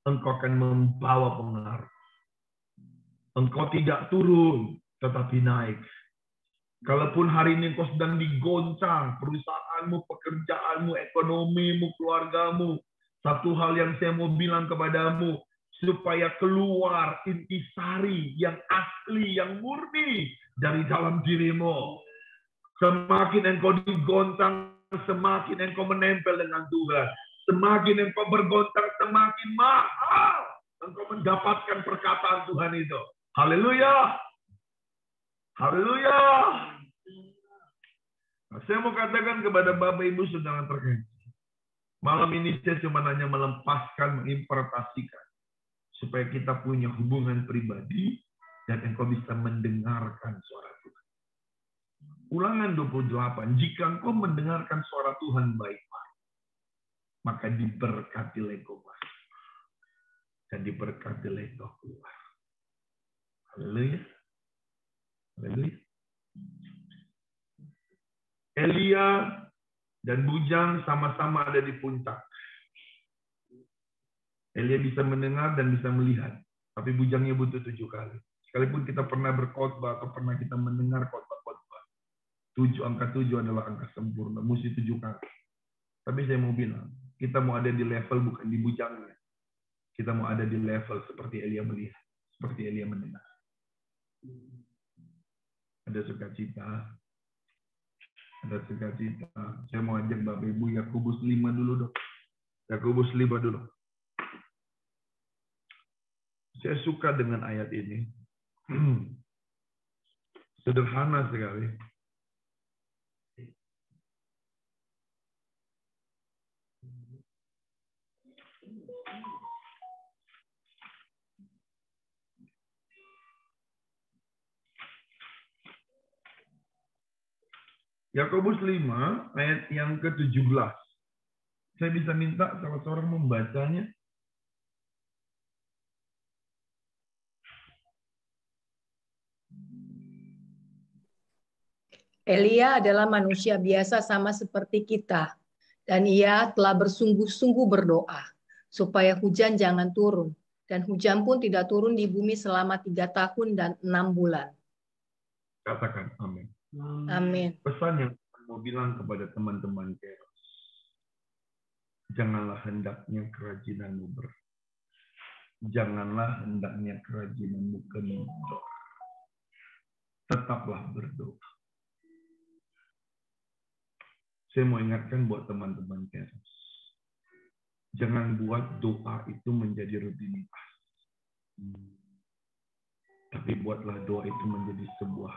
engkau akan membawa pengaruh. Engkau tidak turun, tetapi naik. Kalaupun hari ini engkau sedang digoncang, perusahaanmu, pekerjaanmu, ekonomimu, keluargamu, satu hal yang saya mau bilang kepadamu, supaya keluar intisari yang asli, yang murni dari dalam dirimu. Semakin engkau digoncang, semakin engkau menempel dengan Tuhan. Semakin engkau bergoncang, semakin mahal engkau mendapatkan perkataan Tuhan itu. Haleluya. Haleluya. Nah, saya mau katakan kepada Bapak Ibu saudara terkasih. Malam ini saya cuma hanya melepaskan, mengimpartasikan. Supaya kita punya hubungan pribadi dan engkau bisa mendengarkan suara Tuhan. Ulangan 28. Jika engkau mendengarkan suara Tuhan baik-baik, maka diberkatilah engkau masuk dan diberkatilah engkau keluar. Haleluya. Haleluya. Elia dan bujang sama-sama ada di puncak. Elia bisa mendengar dan bisa melihat, tapi bujangnya butuh 7 kali. Sekalipun kita pernah berkhotbah atau pernah kita mendengar khotbah-khotbah, angka 7 adalah angka sempurna, mesti 7 kali. Tapi saya mau bilang, kita mau ada di level bukan di bujangnya. Kita mau ada di level seperti Elia melihat, seperti Elia mendengar. Ada sukacita. Ada sukacita. Saya mau ajak Bapak Ibu Yakobus 5 dulu dong. Yakobus 5 dulu. Saya suka dengan ayat ini. Sederhana sekali. Yakobus 5 ayat yang ke-17. Saya bisa minta salah seorang membacanya. Elia adalah manusia biasa sama seperti kita. Dan ia telah bersungguh-sungguh berdoa supaya hujan jangan turun. Dan hujan pun tidak turun di bumi selama 3 tahun dan 6 bulan. Katakan amin. Amin. Pesan yang mau bilang kepada teman-teman Keros, janganlah hendaknya kerajinanmu janganlah hendaknya kerajinanmu kendor. Tetaplah berdoa. Saya mau ingatkan buat teman-teman Keros, jangan buat doa itu menjadi rutinitas. Tapi buatlah doa itu menjadi sebuah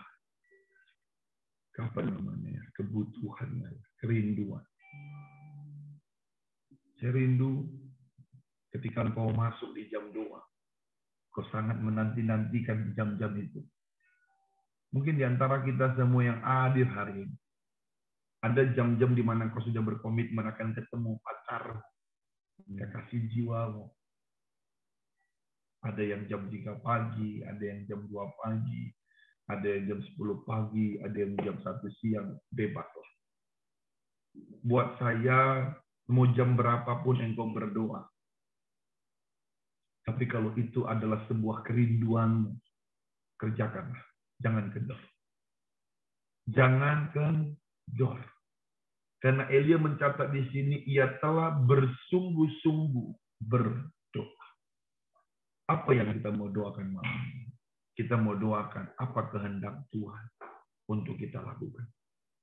kebutuhan, kerinduan. Saya rindu ketika engkau masuk di jam doa. Kau sangat menanti-nantikan jam-jam itu. Mungkin di antara kita semua yang hadir hari ini, ada jam-jam di mana kau sudah berkomitmen akan ketemu pacar, kekasih jiwamu. Ada yang jam 3 pagi, ada yang jam 2 pagi, ada yang jam 10 pagi, ada yang jam 1 siang, bebaslah. Buat saya, mau jam berapapun engkau berdoa. Tapi kalau itu adalah sebuah kerinduanmu, kerjakanlah. Jangan kendor. Jangan kendor. Karena Elia mencatat di sini, ia telah bersungguh-sungguh berdoa. Apa yang kita mau doakan malam ini? Kita mau doakan apa kehendak Tuhan untuk kita lakukan.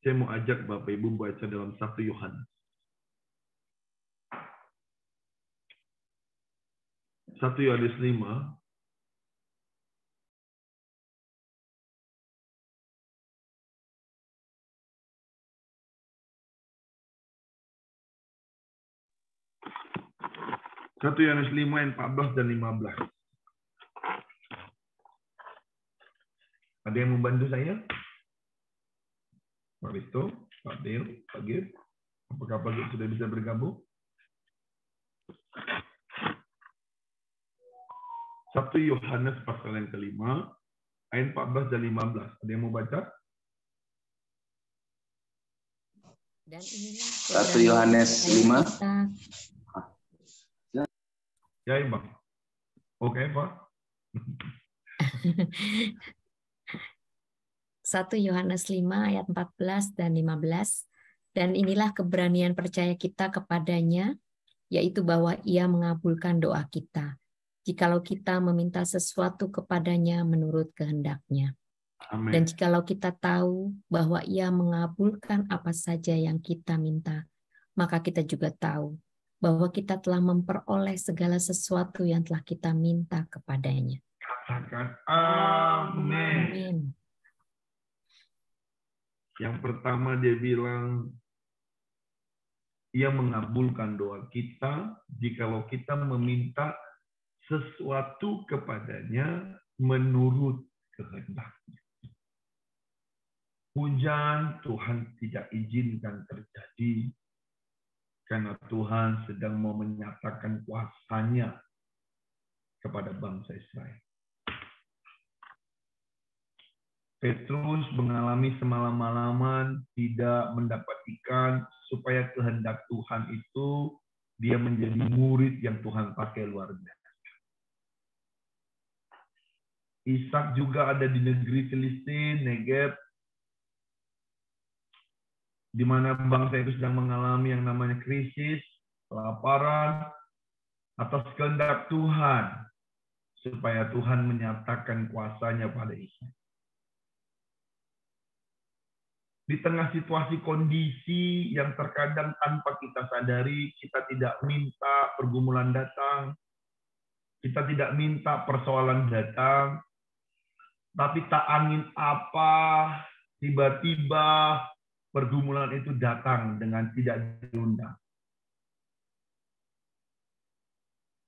Saya mau ajak Bapak Ibu baca dalam 1 Yohanes. 1 Yohanes 5. Satu Yohanes 5 ayat 14 dan 15. Ada yang membantu saya? Pak Risto, Pak Deo, Pak Gir. Apakah Pak Gir sudah bisa bergabung? 1 Yohanes pasal yang kelima, ayat 14 dan 15. Ada yang mau baca? Dan inilah 1 Yohanes 5. Ya, Bang. Oke, Pak. 1 Yohanes 5 ayat 14 dan 15. Dan inilah keberanian percaya kita kepadanya, yaitu bahwa Ia mengabulkan doa kita, jikalau kita meminta sesuatu kepadanya menurut kehendak-Nya. Amin. Dan jikalau kita tahu bahwa Ia mengabulkan apa saja yang kita minta, maka kita juga tahu bahwa kita telah memperoleh segala sesuatu yang telah kita minta kepadanya. Katakan amin. Amin. Yang pertama dia bilang, Ia mengabulkan doa kita jikalau kita meminta sesuatu kepadanya menurut kehendak-Nya. Hujan Tuhan tidak izinkan terjadi karena Tuhan sedang mau menyatakan kuasa-Nya kepada bangsa Israel. Petrus mengalami semalam-malaman tidak mendapat ikan supaya kehendak Tuhan itu dia menjadi murid yang Tuhan pakai luar biasa. Ishak juga ada di negeri Filistin, Negeb, di mana bangsa itu sedang mengalami yang namanya krisis, kelaparan, atas kehendak Tuhan, supaya Tuhan menyatakan kuasa-Nya pada Ishak. Di tengah situasi kondisi yang terkadang tanpa kita sadari, kita tidak minta pergumulan datang, kita tidak minta persoalan datang, tapi tak angin apa, tiba-tiba pergumulan itu datang dengan tidak diundang.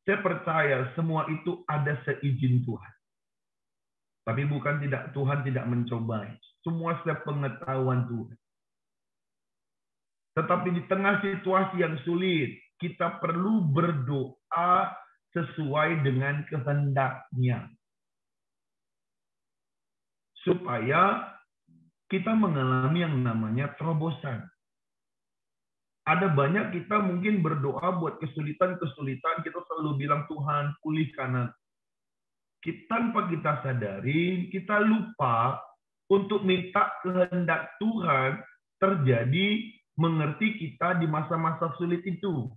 Saya percaya semua itu ada seizin Tuhan. Tapi bukan Tuhan tidak mencobai. Semua sepengetahuan Tuhan. Tetapi di tengah situasi yang sulit, kita perlu berdoa sesuai dengan kehendak-Nya. Supaya kita mengalami yang namanya terobosan. Ada banyak kita mungkin berdoa buat kesulitan-kesulitan, kita selalu bilang Tuhan pulihkan. Tanpa kita sadari, kita lupa untuk minta kehendak Tuhan terjadi mengerti kita di masa-masa sulit itu.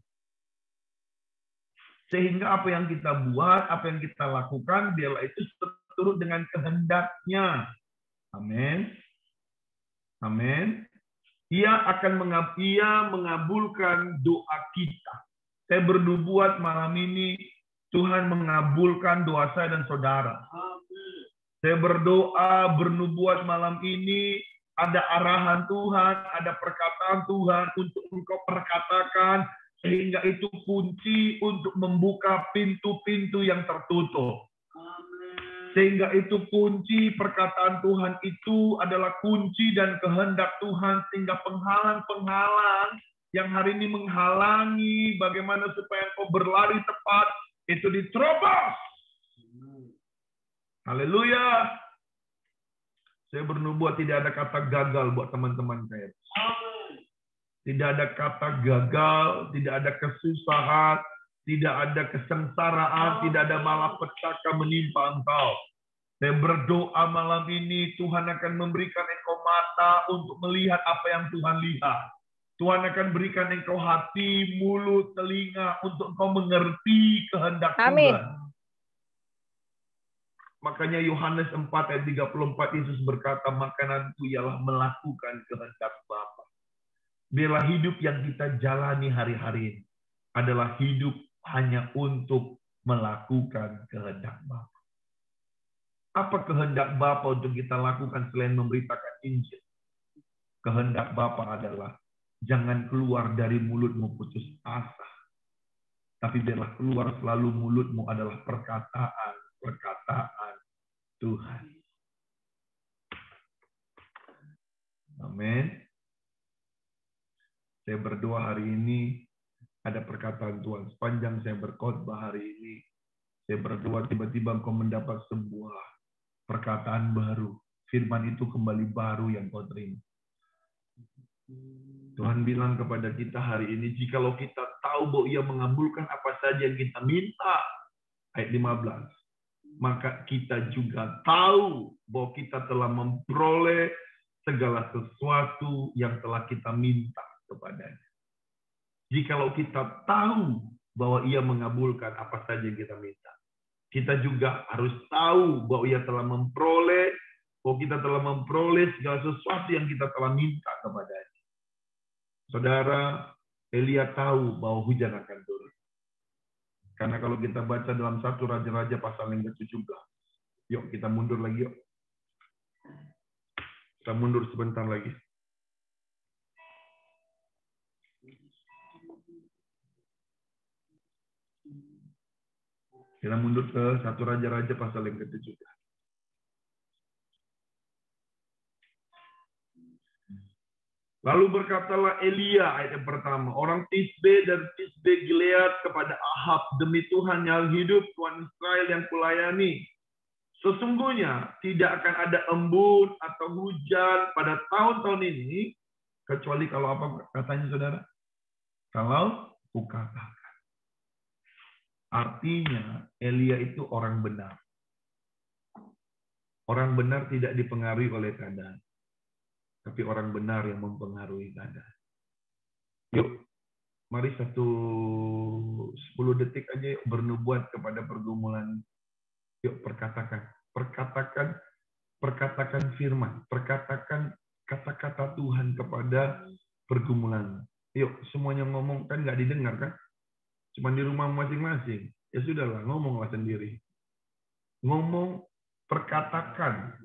Sehingga apa yang kita buat, apa yang kita lakukan, biarlah itu turut dengan kehendaknya. Amin. Amin. Ia mengabulkan doa kita. Saya bernubuat malam ini, Tuhan mengabulkan doa saya dan saudara. Saya berdoa, bernubuat malam ini, ada arahan Tuhan, ada perkataan Tuhan untuk engkau perkatakan, sehingga itu kunci untuk membuka pintu-pintu yang tertutup. Sehingga itu kunci perkataan Tuhan itu adalah kunci dan kehendak Tuhan, sehingga penghalang-penghalang yang hari ini menghalangi bagaimana supaya engkau berlari tepat, itu diterobos. Haleluya. Saya bernubuat tidak ada kata gagal buat teman-teman saya. Tidak ada kata gagal, tidak ada kesusahan, tidak ada kesengsaraan, tidak ada malapetaka menimpa engkau. Saya berdoa malam ini Tuhan akan memberikan engkau mata untuk melihat apa yang Tuhan lihat. Tuhan akan berikan engkau hati, mulut, telinga untuk engkau mengerti kehendak Tuhan. Makanya Yohanes 4 ayat 34 Yesus berkata, makananku ialah melakukan kehendak Bapa. Biarlah hidup yang kita jalani hari-hari ini adalah hidup hanya untuk melakukan kehendak Bapa. Apa kehendak Bapa untuk kita lakukan selain memberitakan Injil? Kehendak Bapa adalah jangan keluar dari mulutmu putus asa. Tapi biarlah keluar selalu mulutmu adalah perkataan Tuhan. Amin. Saya berdoa hari ini ada perkataan Tuhan. Sepanjang saya berkhotbah hari ini, saya berdoa tiba-tiba engkau mendapat sebuah perkataan baru. Firman itu kembali baru yang kau terima. Tuhan bilang kepada kita hari ini, jikalau kita tahu bahwa Ia mengabulkan apa saja yang kita minta, ayat 15, maka kita juga tahu bahwa kita telah memperoleh segala sesuatu yang telah kita minta kepadanya. Jikalau kita tahu bahwa Ia mengabulkan apa saja yang kita minta, kita juga harus tahu bahwa Ia telah memperoleh, bahwa kita telah memperoleh segala sesuatu yang kita telah minta kepadanya. Saudara, Elia tahu bahwa hujan akan turun. Karena kalau kita baca dalam 1 Raja-Raja pasal yang ke-17. Yuk kita mundur lagi yuk. Kita mundur sebentar lagi. Kita mundur ke 1 Raja-Raja pasal yang ke-17. Lalu berkatalah Elia, ayat yang pertama, orang Tisbe dan Tisbe Gilead kepada Ahab, demi Tuhan yang hidup, Tuhan Israel yang kulayani. Sesungguhnya tidak akan ada embun atau hujan pada tahun-tahun ini, kecuali kalau apa katanya saudara? Kalau kukatakan. Artinya Elia itu orang benar. Orang benar tidak dipengaruhi oleh keadaan. Tapi orang benar yang mempengaruhi keadaan. Yuk, mari 10 detik aja yuk bernubuat kepada pergumulan. Yuk perkatakan firman, perkatakan kata-kata Tuhan kepada pergumulan. Yuk, semuanya ngomong kan nggak didengar kan? Cuma di rumah masing-masing. Ya sudahlah, ngomonglah sendiri. Ngomong, perkatakan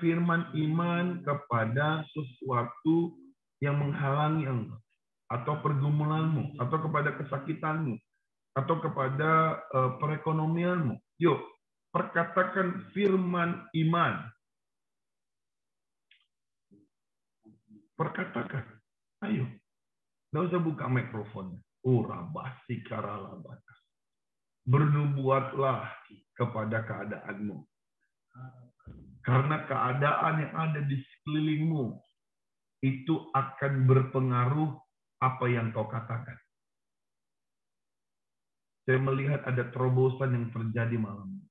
firman iman kepada sesuatu yang menghalangi engkau, atau pergumulanmu, atau kepada kesakitanmu, atau kepada perekonomianmu. Yuk, perkatakan firman iman. Perkatakan. Ayo. Nggak usah buka mikrofon. Urabasi karalabatas. Bernubuatlah kepada keadaanmu. Karena keadaan yang ada di sekelilingmu itu akan berpengaruh apa yang kau katakan. Saya melihat ada terobosan yang terjadi malam ini.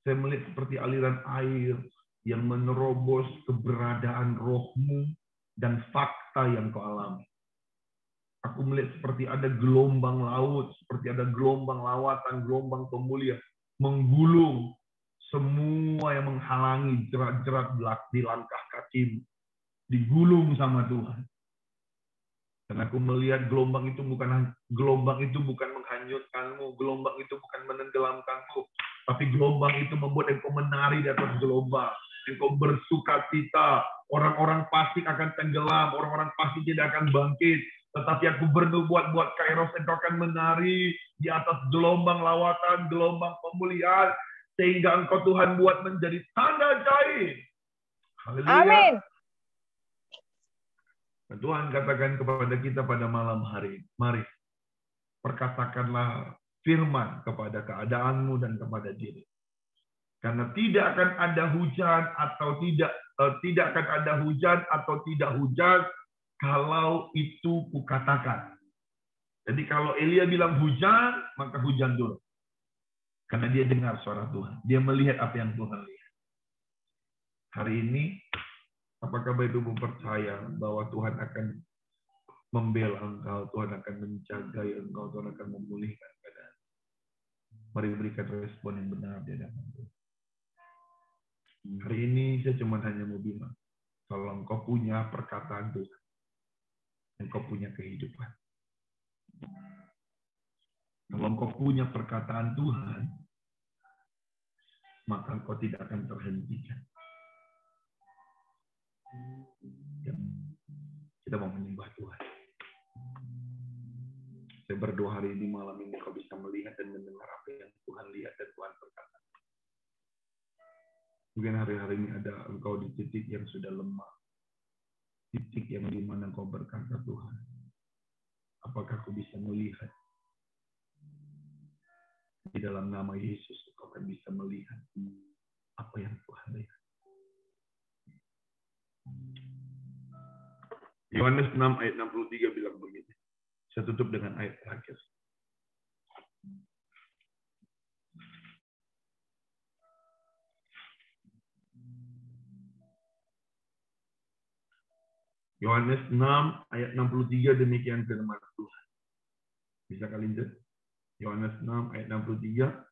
Saya melihat seperti aliran air yang menerobos keberadaan rohmu dan fakta yang kau alami. Aku melihat seperti ada gelombang laut, seperti ada gelombang lawatan, gelombang pemulihan, menggulung semua yang menghalangi jerat-jerat di langkah kakimu. Digulung sama Tuhan. Dan aku melihat gelombang itu bukan menghanyutkanmu, gelombang itu bukan menenggelamkanmu, tapi gelombang itu membuat engkau menari di atas gelombang. Engkau bersukacita. Orang-orang pasti akan tenggelam, orang-orang pasti tidak akan bangkit. Tetapi aku bernubuat buat Kairos, engkau akan menari di atas gelombang lawatan, gelombang pemulihan, sehingga engkau Tuhan buat menjadi tanda ajaib. Haleluya. Amin. Tuhan katakan kepada kita pada malam hari, mari perkatakanlah firman kepada keadaanmu dan kepada diri. Karena tidak akan ada hujan atau tidak akan ada hujan atau tidak hujan kalau itu kukatakan. Jadi kalau Elia bilang hujan, maka hujan dulu. Karena dia dengar suara Tuhan. Dia melihat apa yang Tuhan lihat. Hari ini, apakah Bapak Ibu percaya bahwa Tuhan akan membela engkau, Tuhan akan menjaga engkau, Tuhan akan memulihkan keadaan. Mari berikan respon yang benar di hadapan Tuhan. Hari ini saya cuma hanya mau bilang, kalau engkau punya perkataan Tuhan, engkau punya kehidupan. Kalau engkau punya perkataan Tuhan, maka engkau tidak akan terhentikan. Kita mau menyembah Tuhan. Saya berdoa hari ini, malam ini kau bisa melihat dan mendengar apa yang Tuhan lihat dan Tuhan berkata. Mungkin hari-hari ini ada engkau di titik yang sudah lemah. Titik yang dimana engkau berkata, Tuhan, apakah aku bisa melihat? Di dalam nama Yesus, engkau akan bisa melihat apa yang Tuhan lihat. Yohanes 6 ayat 63 bilang begini. Saya tutup dengan ayat terakhir. Yohanes 6 ayat 63 demikian firman Tuhan. Bisa kalian lihat? Yohanes 6 ayat 63.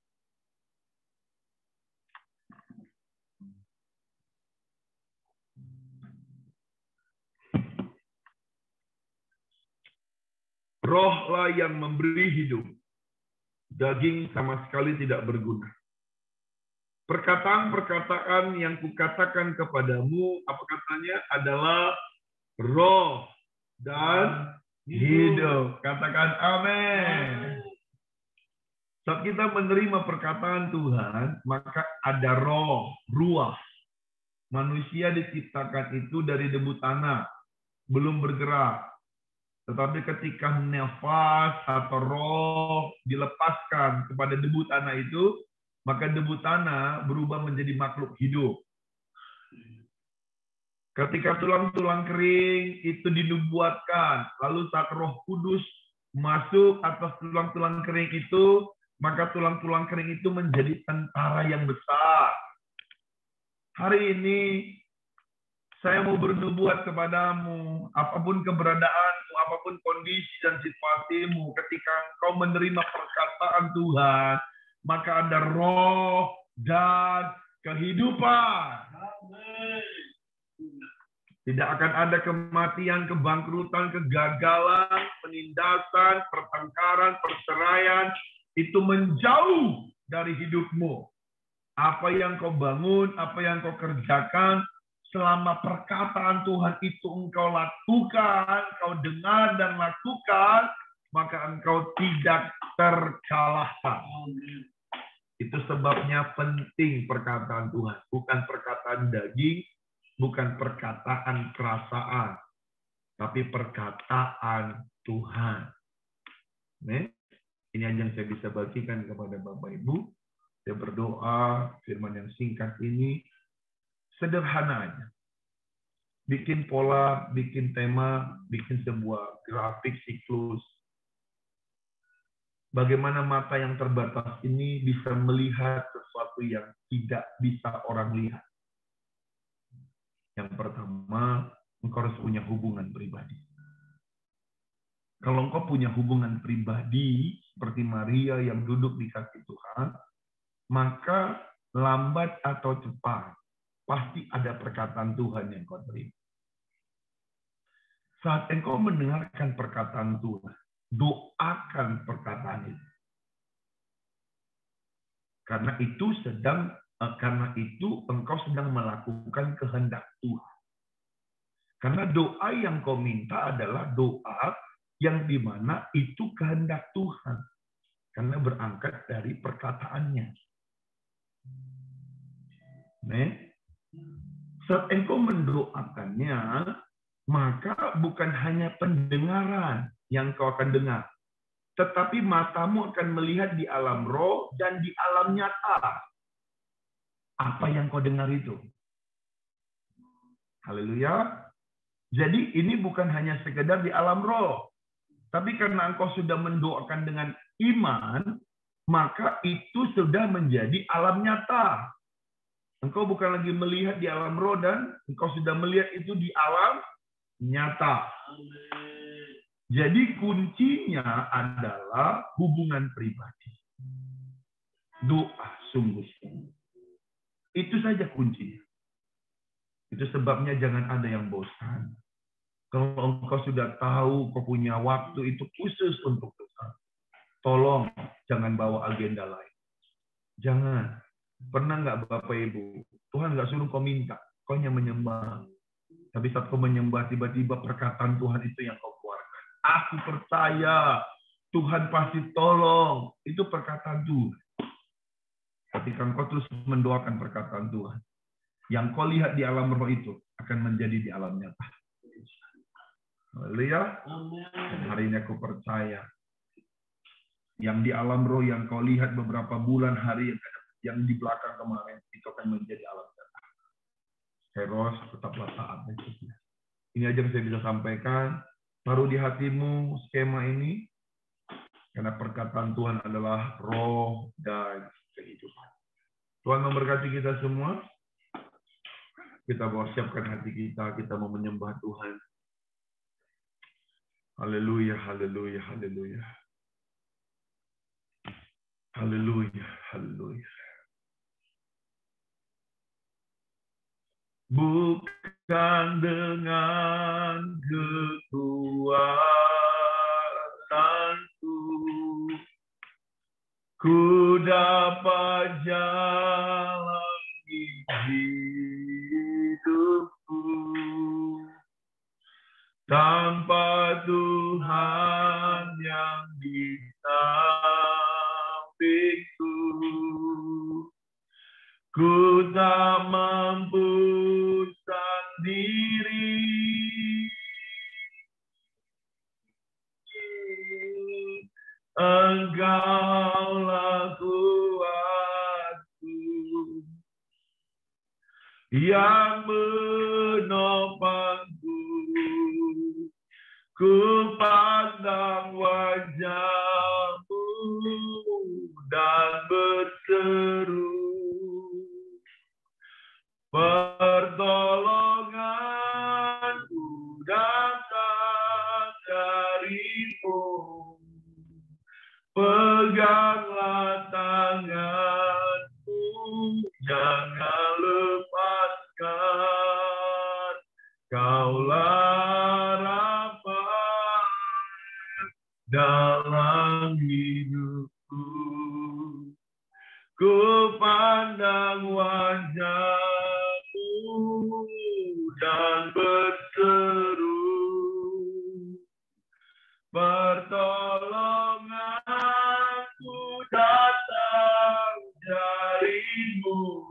Rohlah yang memberi hidup. Daging sama sekali tidak berguna. Perkataan-perkataan yang kukatakan kepadamu, apa katanya, adalah roh dan hidup. Katakan amin. Saat kita menerima perkataan Tuhan, maka ada roh, ruah. Manusia diciptakan itu dari debu tanah, belum bergerak. Tetapi ketika nafas atau roh dilepaskan kepada debu tanah itu, maka debu tanah berubah menjadi makhluk hidup. Ketika tulang-tulang kering itu dinubuatkan, lalu saat Roh Kudus masuk atas tulang-tulang kering itu, maka tulang-tulang kering itu menjadi tentara yang besar. Hari ini saya mau bernubuat kepadamu, apapun keberadaanmu, apapun kondisi dan situasimu, ketika engkau menerima perkataan Tuhan, maka ada roh dan kehidupan. Tidak akan ada kematian, kebangkrutan, kegagalan, penindasan, pertengkaran, perceraian. Itu menjauh dari hidupmu. Apa yang kau bangun, apa yang kau kerjakan, selama perkataan Tuhan itu engkau lakukan, kau dengar dan lakukan, maka engkau tidak terkalahkan. Itu sebabnya penting perkataan Tuhan. Bukan perkataan daging, bukan perkataan perasaan, tapi perkataan Tuhan. Ini aja yang saya bisa bagikan kepada Bapak Ibu. Saya berdoa firman yang singkat ini sederhana aja. Bikin pola, bikin tema, bikin sebuah grafik siklus. Bagaimana mata yang terbatas ini bisa melihat sesuatu yang tidak bisa orang lihat. Yang pertama, engkau harus punya hubungan pribadi. Kalau engkau punya hubungan pribadi, seperti Maria yang duduk di kaki Tuhan, maka lambat atau cepat, pasti ada perkataan Tuhan yang kau terima. Saat engkau mendengarkan perkataan Tuhan, doakan perkataan itu. Karena itu engkau sedang melakukan kehendak Tuhan. Karena doa yang kau minta adalah doa yang dimana itu kehendak Tuhan. Karena berangkat dari perkataannya. Saat engkau mendoakannya, maka bukan hanya pendengaran yang kau akan dengar, tetapi matamu akan melihat di alam roh dan di alam nyata. Apa yang kau dengar itu? Haleluya. Jadi ini bukan hanya sekedar di alam roh, tapi karena engkau sudah mendoakan dengan iman, maka itu sudah menjadi alam nyata. Engkau bukan lagi melihat di alam roh dan engkau sudah melihat itu di alam nyata. Jadi kuncinya adalah hubungan pribadi. Doa sungguh-sungguh. Itu saja kuncinya. Itu sebabnya jangan ada yang bosan. Kalau engkau sudah tahu kau punya waktu itu khusus untuk Tuhan, tolong jangan bawa agenda lain. Jangan. Pernah nggak Bapak Ibu, Tuhan nggak suruh kau minta, kau hanya menyembah. Tapi saat kau menyembah, tiba-tiba perkataan Tuhan itu yang kau keluarkan. Aku percaya Tuhan pasti tolong. Itu perkataan Tuhan. Ketika kau terus mendoakan perkataan Tuhan, yang kau lihat di alam roh itu akan menjadi di alam nyata. Haleluya. Hari ini aku percaya yang di alam roh yang kau lihat beberapa bulan hari yang di belakang kemarin itu akan menjadi alam nyata. Heros tetaplah taat. Ini aja yang saya bisa sampaikan. Taruh di hatimu skema ini, karena perkataan Tuhan adalah roh dan kehidupan. Tuhan memberkati kita semua. Kita mau siapkan hati kita, kita mau menyembah Tuhan. Haleluya, haleluya, haleluya. Haleluya, haleluya. Bukan dengan kekuatanku ku dapat jalani hidupku, tanpa Tuhan yang di sampingku, ku tak mampu sendiri. Engkaulah kuatku yang menopangku. Ku pandang wajah-Mu dan berseru, pertolonganku datang dari-Mu. Peganglah tanganku, jangan lepaskan. Kaulah harapan dalam hidupku. Ku pandang wajah-Mu dan berseru, pertolonganku datang dari-Mu.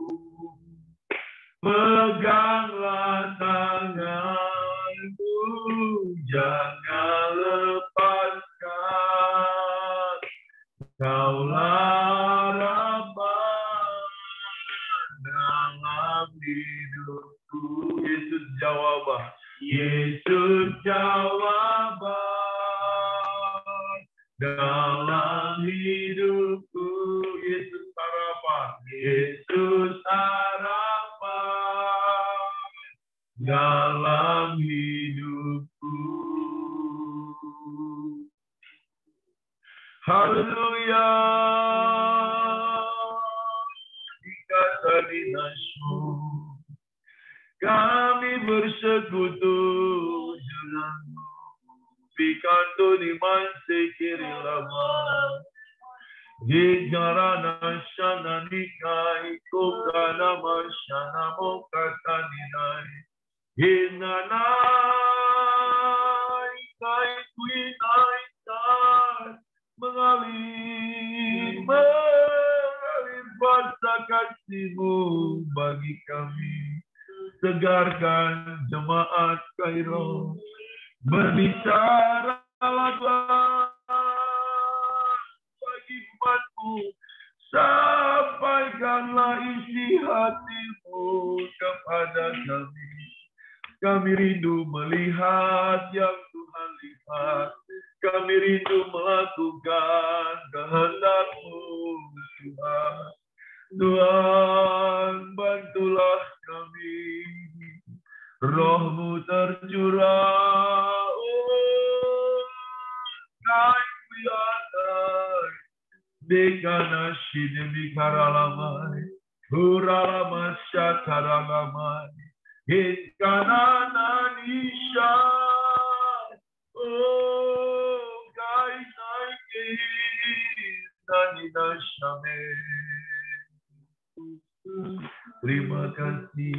Peganglah tanganku, jangan lepaskan. Kaulah harapan Yesus jawab. Yesus jawab dalam hidupku. Yesus harapan. Yesus harapan dalam hidupku. Haleluya. Dikata dinasmu, kami bersekutu denganmu. Pikanto di manse kiri lama. Gigarana shana nikai kokana mashana mokata ninai. Hinanai kai kuinai kai mengalir basah kasih-Mu bagi kami. Segarkan jemaat Kairos, berbicaralah bagi umat-Mu, sampaikanlah isi hati-Mu kepada kami. Kami rindu melihat yang Tuhan lihat, kami rindu melakukan kehendak-Mu, Tuhan. Tuhan, bantulah kami. Roh-Mu tercurah, naik wiadai, dekana shidemi karalamai, huralama syakaralamai, hitkana nanisha, kai naiki, naninashame. Terima kasih.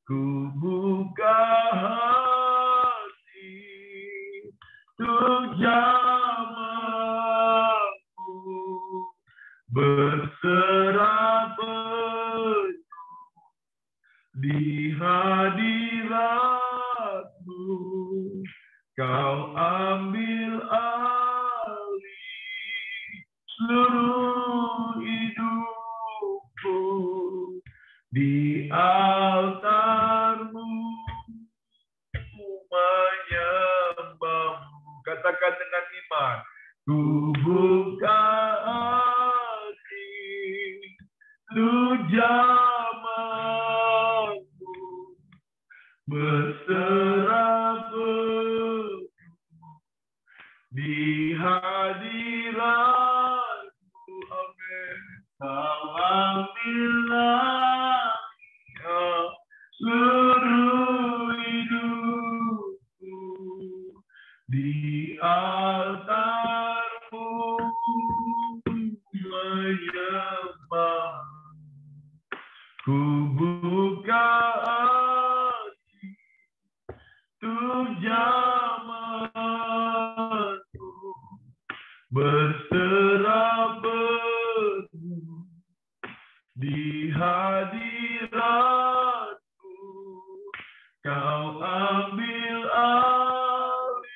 Ku buka hati untuk jamaah-Mu, berserah penuh di hadirat-Mu. Kau ambil alih seluruh hidupku di altar-Mu, menyembah-Mu. Katakan dengan iman. Ku buka hati untuk jamaah-Mu, berserah penuh di hadirat-Mu. Amin. Kau ambillah seluruh hidupku di altar-Mu, menyembah. Ku buka hati untuk jamaah-Mu, berserah penuh di hadirat-Mu. Kau ambil alih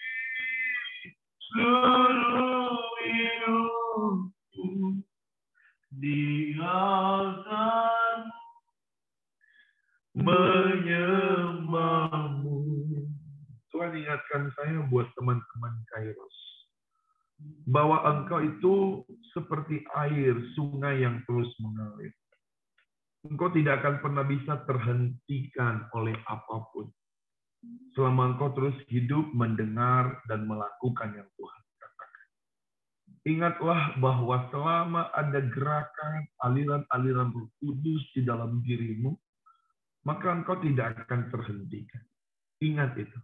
seluruh hidupku di altar-Mu, menyembah-Mu. Tuhan ingatkan saya buat teman-teman Kairos, bahwa Engkau itu seperti air sungai yang terus mengalir. Engkau tidak akan pernah bisa terhentikan oleh apapun selama engkau terus hidup mendengar dan melakukan yang Tuhan katakan. Ingatlah bahwa selama ada gerakan aliran-aliran Roh Kudus di dalam dirimu, maka engkau tidak akan terhentikan. Ingat itu.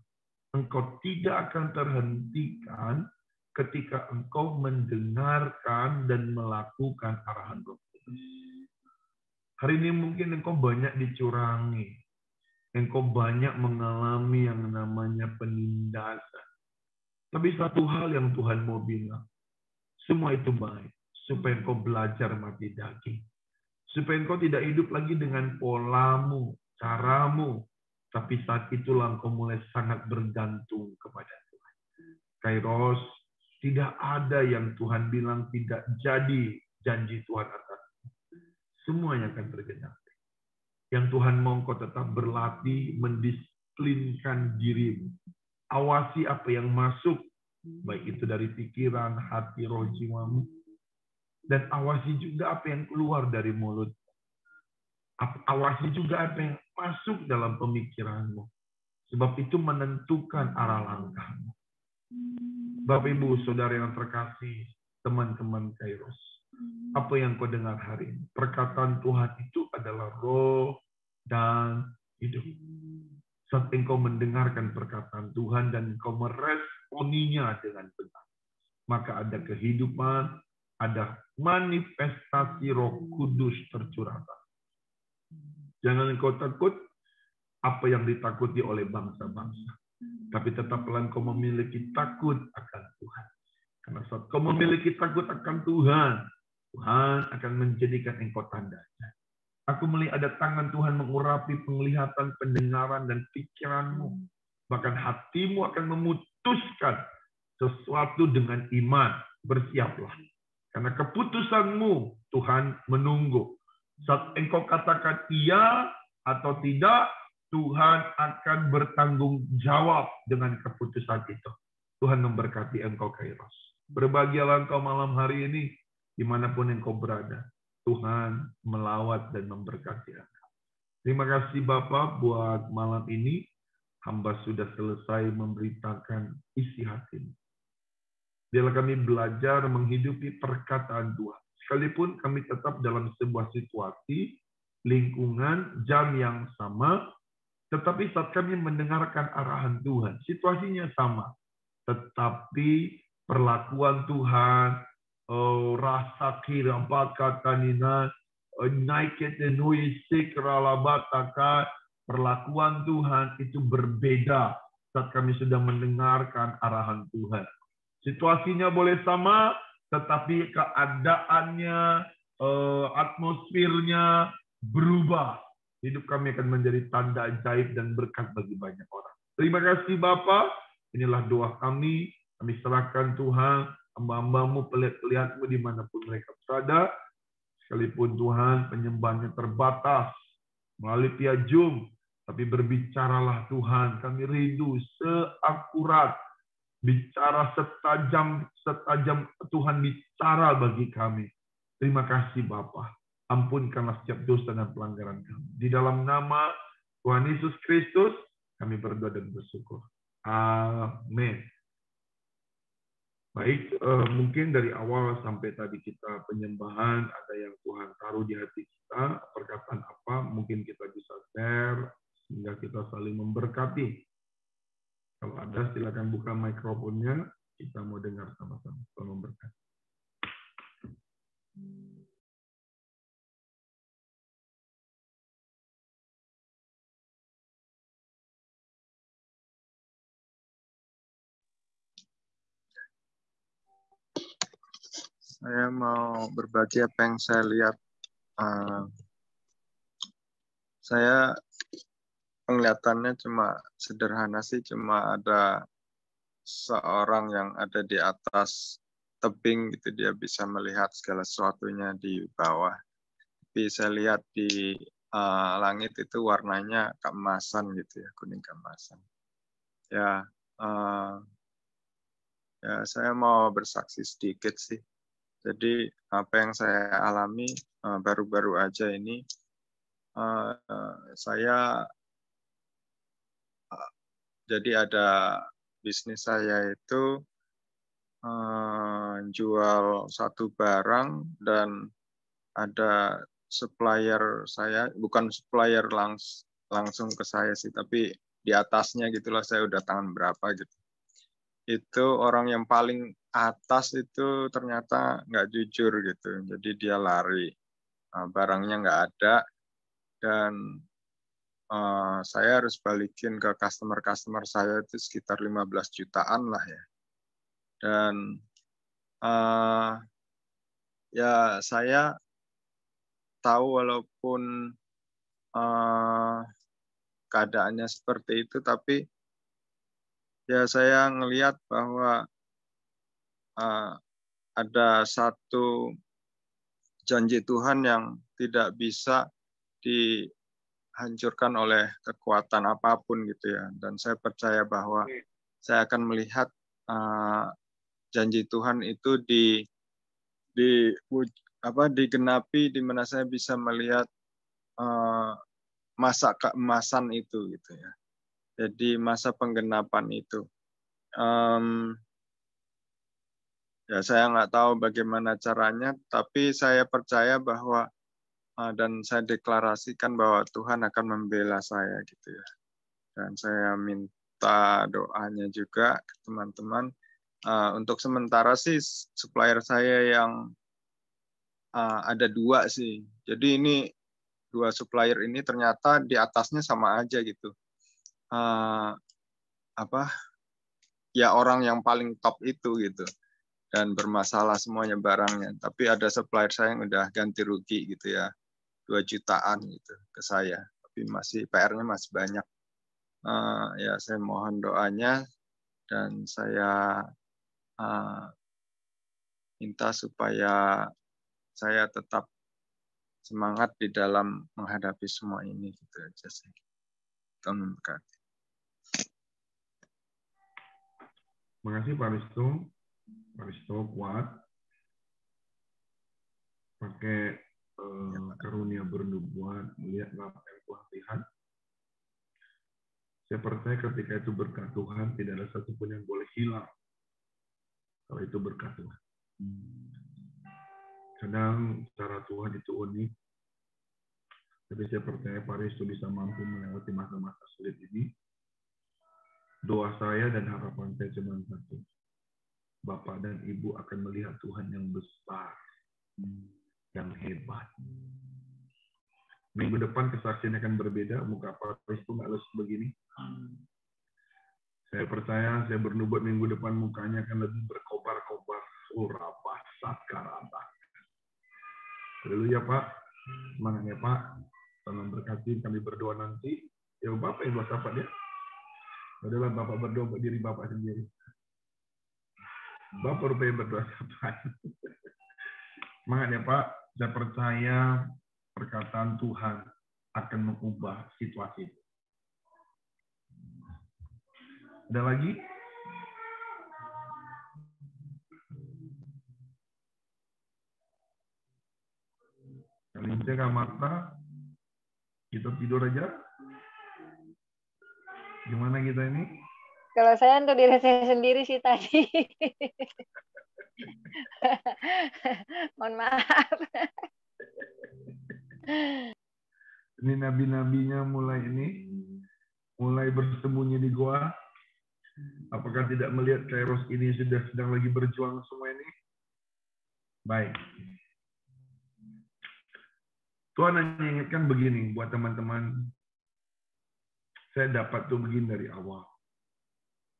Engkau tidak akan terhentikan ketika engkau mendengarkan dan melakukan arahan Roh Kudus. Hari ini mungkin engkau banyak dicurangi. Engkau banyak mengalami yang namanya penindasan. Tapi satu hal yang Tuhan mau bilang, semua itu baik, supaya engkau belajar mati daging. Supaya engkau tidak hidup lagi dengan polamu, caramu, tapi saat itulah engkau mulai sangat bergantung kepada Tuhan. Kairos, tidak ada yang Tuhan bilang tidak jadi janji Tuhan atas. Semuanya akan tergenapi. Yang Tuhan mau engkau tetap berlatih, mendisiplinkan dirimu. Awasi apa yang masuk, baik itu dari pikiran, hati, roh, jiwamu. Dan awasi juga apa yang keluar dari mulut. Awasi juga apa yang masuk dalam pemikiranmu. Sebab itu menentukan arah langkahmu. Bapak, Ibu, Saudara yang terkasih, teman-teman Kairos. Apa yang kau dengar hari ini? Perkataan Tuhan itu adalah roh dan hidup. Saat engkau mendengarkan perkataan Tuhan dan engkau meresponinya dengan benar, maka ada kehidupan, ada manifestasi Roh Kudus tercurahkan. Jangan engkau takut apa yang ditakuti oleh bangsa-bangsa, tapi tetaplah engkau memiliki takut akan Tuhan. Karena saat kau memiliki takut akan Tuhan, Tuhan akan menjadikan engkau tandanya. Aku melihat ada tangan Tuhan mengurapi penglihatan, pendengaran, dan pikiranmu. Bahkan hatimu akan memutuskan sesuatu dengan iman. Bersiaplah. Karena keputusanmu Tuhan menunggu. Saat engkau katakan iya atau tidak, Tuhan akan bertanggung jawab dengan keputusan itu. Tuhan memberkati engkau, Kairos. Berbahagialah engkau malam hari ini, dimanapun engkau berada. Tuhan melawat dan memberkati engkau. Terima kasih Bapak buat malam ini. Hamba sudah selesai memberitakan isi hatimu. Biarlah kami belajar menghidupi perkataan Tuhan. Sekalipun kami tetap dalam sebuah situasi, lingkungan, jam yang sama, tetapi saat kami mendengarkan arahan Tuhan, situasinya sama. Tetapi perlakuan Tuhan, rasa kira bakatanina, naiket denui sikralabataka, perlakuan Tuhan itu berbeda saat kami sudah mendengarkan arahan Tuhan. Situasinya boleh sama, tetapi keadaannya, atmosfernya berubah. Hidup kami akan menjadi tanda ajaib dan berkat bagi banyak orang. Terima kasih Bapak. Inilah doa kami. Kami serahkan Tuhan, hamba-hambamu, pelihat-pelihatmu dimanapun mereka berada. Sekalipun Tuhan penyembahnya terbatas melalui via Zoom, tapi berbicaralah Tuhan. Kami rindu seakurat, bicara setajam Tuhan bicara bagi kami. Terima kasih Bapa. Ampunkanlah setiap dosa dan pelanggaran kami. Di dalam nama Tuhan Yesus Kristus, kami berdoa dan bersyukur. Amin. Baik, mungkin dari awal sampai tadi kita penyembahan, ada yang Tuhan taruh di hati kita, perkataan apa, mungkin kita bisa share, sehingga kita saling memberkati. Kalau ada, silakan buka mikrofonnya, kita mau dengar sama-sama. Tolong memberkati. Saya mau berbagi apa yang saya lihat. Saya penglihatannya cuma sederhana sih, cuma ada seorang yang ada di atas tebing gitu, dia bisa melihat segala sesuatunya di bawah. Tapi saya lihat di langit itu warnanya keemasan gitu ya, kuning keemasan. Ya, saya mau bersaksi sedikit sih. Jadi apa yang saya alami baru-baru aja ini, saya jadi ada bisnis saya itu jual satu barang dan ada supplier saya, bukan supplier langsung ke saya sih, tapi di atasnya gitulah, saya udah tangan berapa gitu. Itu orang yang paling atas itu ternyata nggak jujur gitu, jadi dia lari, barangnya nggak ada, dan saya harus balikin ke customer saya itu sekitar 15 jutaan lah ya. Dan ya saya tahu walaupun keadaannya seperti itu, tapi ya saya ngelihat bahwa ada satu janji Tuhan yang tidak bisa dihancurkan oleh kekuatan apapun gitu ya. Dan saya percaya bahwa saya akan melihat janji Tuhan itu digenapi, di mana saya bisa melihat masa keemasan itu gitu ya. Jadi masa penggenapan itu. Ya saya nggak tahu bagaimana caranya, tapi saya percaya bahwa dan saya deklarasikan bahwa Tuhan akan membela saya gitu ya. Dan saya minta doanya juga ke teman-teman. Untuk sementara sih supplier saya yang ada 2 sih. Jadi ini 2 supplier ini ternyata di atasnya sama aja gitu. Ya orang yang paling top itu gitu. Dan bermasalah semuanya barangnya. Tapi ada supplier saya yang udah ganti rugi gitu ya, 2 jutaan gitu ke saya. Tapi masih PR-nya masih banyak. Ya saya mohon doanya dan saya minta supaya saya tetap semangat di dalam menghadapi semua ini gitu aja sih. Tuhan memberkati. Terima kasih Pak Risto. Pak Risto kuat. Pakai karunia bernubuat, melihat apa yang Tuhan lihat. Saya percaya ketika itu berkat Tuhan, tidak ada satupun yang boleh hilang. Kalau itu berkat Tuhan. Kadang cara Tuhan itu unik. Tapi saya percaya Pak Risto bisa mampu melewati masa-masa sulit ini. Doa saya dan harapan saya cuma satu. Bapak dan Ibu akan melihat Tuhan yang besar, yang hebat. Minggu depan kesaksiannya akan berbeda. Muka Pak Risto nggak harus begini. Saya percaya, saya bernubuat minggu depan mukanya akan lebih berkobar-kobar. Surabah Sakarata. Haleluya Pak. Semangatnya Pak. Tolong berkati kami berdoa nanti. Ya Bapak yang buat apa dia? Adalah Bapak berdoa buat diri Bapak sendiri. Bapak rupanya berdoa apa? Semangatnya Pak. Saya percaya perkataan Tuhan akan mengubah situasi. Ada lagi? Kali ini mata, kita tidur aja. Gimana kita ini? Kalau saya untuk diri saya sendiri sih tadi. Mohon maaf. Ini nabi-nabinya mulai bersembunyi di goa. Apakah tidak melihat Kairos ini sudah sedang lagi berjuang semua ini? Baik. Tuhan hanya ingatkan begini buat teman-teman. Saya dapat tuh begini dari awal.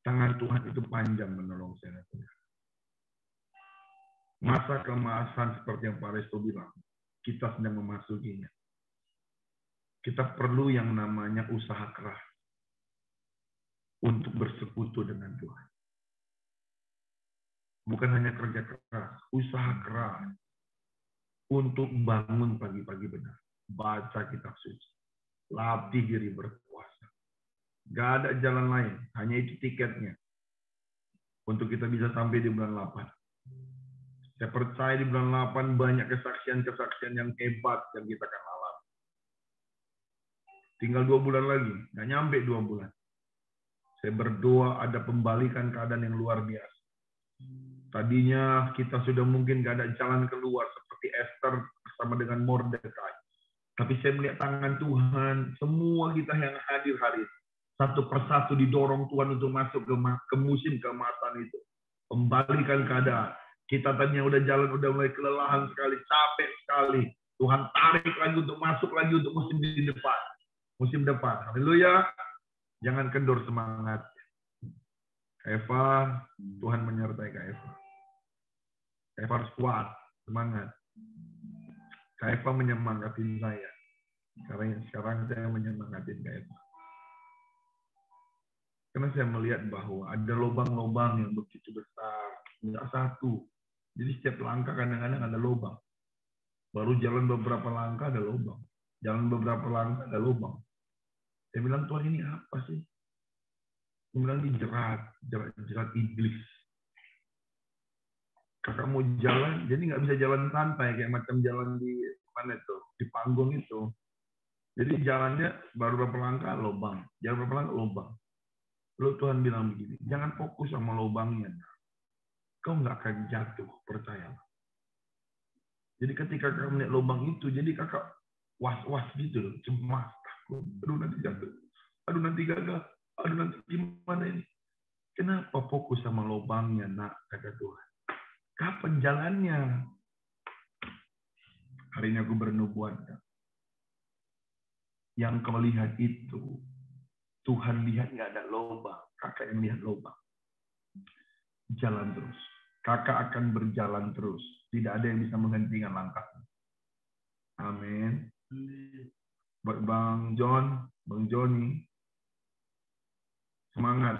Tangan Tuhan itu panjang menolong saya. Masa keemasan seperti yang Pak Resto bilang, kita sedang memasukinya. Kita perlu yang namanya usaha keras untuk bersekutu dengan Tuhan. Bukan hanya kerja keras, usaha keras untuk bangun pagi-pagi benar. Baca kitab suci. Latih diri berpuasa. Gak ada jalan lain, hanya itu tiketnya. Untuk kita bisa sampai di bulan 8. Saya percaya di bulan 8 banyak kesaksian-kesaksian yang hebat yang kita akan alami. Tinggal 2 bulan lagi, nggak nyampe 2 bulan. Saya berdoa ada pembalikan keadaan yang luar biasa. Tadinya kita sudah mungkin nggak ada jalan keluar seperti Esther bersama dengan Mordekai. Tapi saya melihat tangan Tuhan, semua kita yang hadir hari ini, satu persatu didorong Tuhan untuk masuk ke musim keemasan itu. Kembalikan keadaan. Kita tadinya udah jalan, udah mulai kelelahan sekali, capek sekali. Tuhan tarik lagi untuk masuk lagi untuk musim di depan. Musim depan. Haleluya. Jangan kendor semangat. Eva, Tuhan menyertai Kak Eva. Eva harus kuat, semangat. Kak Eva menyemangatin saya. Sekarang saya menyemangatin Kak Eva. Karena saya melihat bahwa ada lubang-lubang yang begitu besar. Enggak satu. Jadi setiap langkah kadang-kadang ada lubang. Baru jalan beberapa langkah ada lubang. Jalan beberapa langkah ada lubang. Saya bilang, Tuhan ini apa sih? Saya bilang, ini jerat iblis. Kakak mau jalan, jadi nggak bisa jalan santai, kayak macam jalan di mana itu, di panggung itu. Jadi jalannya baru berapa langkah, lubang. Jalan berapa langkah, lubang. Lalu Tuhan bilang begini, jangan fokus sama lubangnya. Kau nggak akan jatuh, percayalah. Jadi ketika kakak melihat lubang itu, jadi kakak was-was gitu loh, cemas, takut. Aduh nanti jatuh, aduh nanti gagal, aduh nanti gimana ini. Kenapa fokus sama lubangnya, nak, kata Tuhan. Kapan jalannya? Hari ini aku bernubuat. Yang kau lihat itu, Tuhan lihat nggak ada lubang. Kakak yang lihat lubang. Jalan terus. Kakak akan berjalan terus. Tidak ada yang bisa menghentikan langkahnya. Amin. Buat Bang John, Bang Joni, semangat.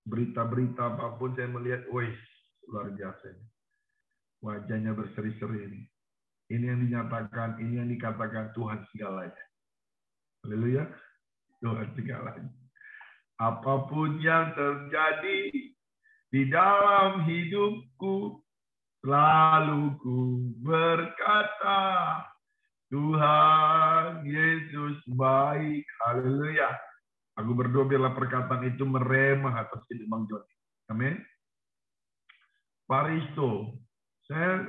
Berita-berita apapun saya melihat, wih, luar biasa. Wajahnya berseri-seri ini. Ini yang dinyatakan, ini yang dikatakan Tuhan segalanya. Haleluya. Tuhan segalanya. Apapun yang terjadi di dalam hidupku, selalu ku berkata, Tuhan Yesus baik. Haleluya. Aku berdoa biarlah perkataan itu meremah atas hidup Bang Joni. Amin. Pak Risto, saya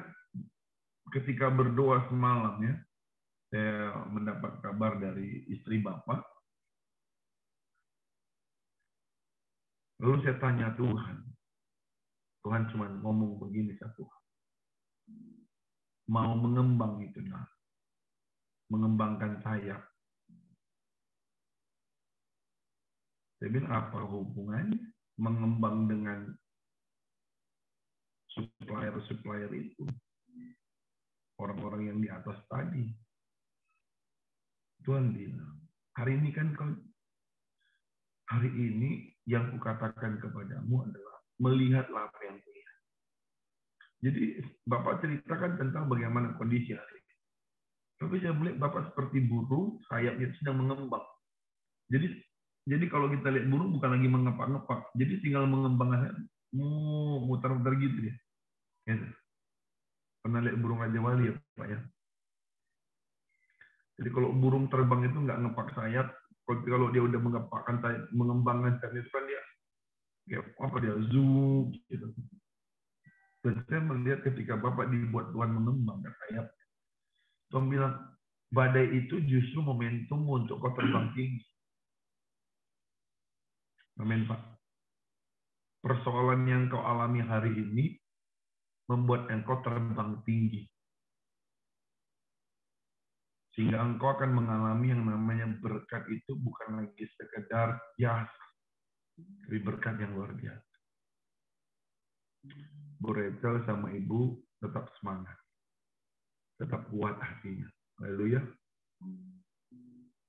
ketika berdoa semalam ya, saya mendapat kabar dari istri Bapak. Lalu saya tanya Tuhan. Tuhan cuma ngomong begini satu. Mau mengembang itu, nah. Mengembangkan sayap. Saya bilang apa hubungannya mengembang dengan supplier itu? Orang-orang yang di atas tadi. Tuhan bilang, hari ini kan hari ini yang kukatakan kepadamu adalah melihatlah apa yang kulihat. Jadi Bapak ceritakan tentang bagaimana kondisi hari ini. Tapi saya melihat Bapak seperti burung, sayapnya sedang mengembang. Jadi kalau kita lihat burung bukan lagi mengepak-ngepak, jadi tinggal mengembang, muter-muter gitu ya. Pernah lihat burung Raja Wali ya Pak ya? Jadi kalau burung terbang itu nggak ngepak sayap, kalau dia udah mengepakkan sayap, mengembangkan sayap itu kan dia zoom gitu. Dan saya melihat ketika Bapak dibuat Tuhan mengembangkan sayap, Tuhan bilang badai itu justru momentum untuk kau terbang tinggi. Amin Pak. Persoalan yang kau alami hari ini membuat engkau terbang tinggi. Sehingga engkau akan mengalami yang namanya berkat itu bukan lagi sekedar biasa, tapi berkat yang luar biasa. Bu Rachel sama Ibu tetap semangat. Tetap kuat hatinya. Haleluya.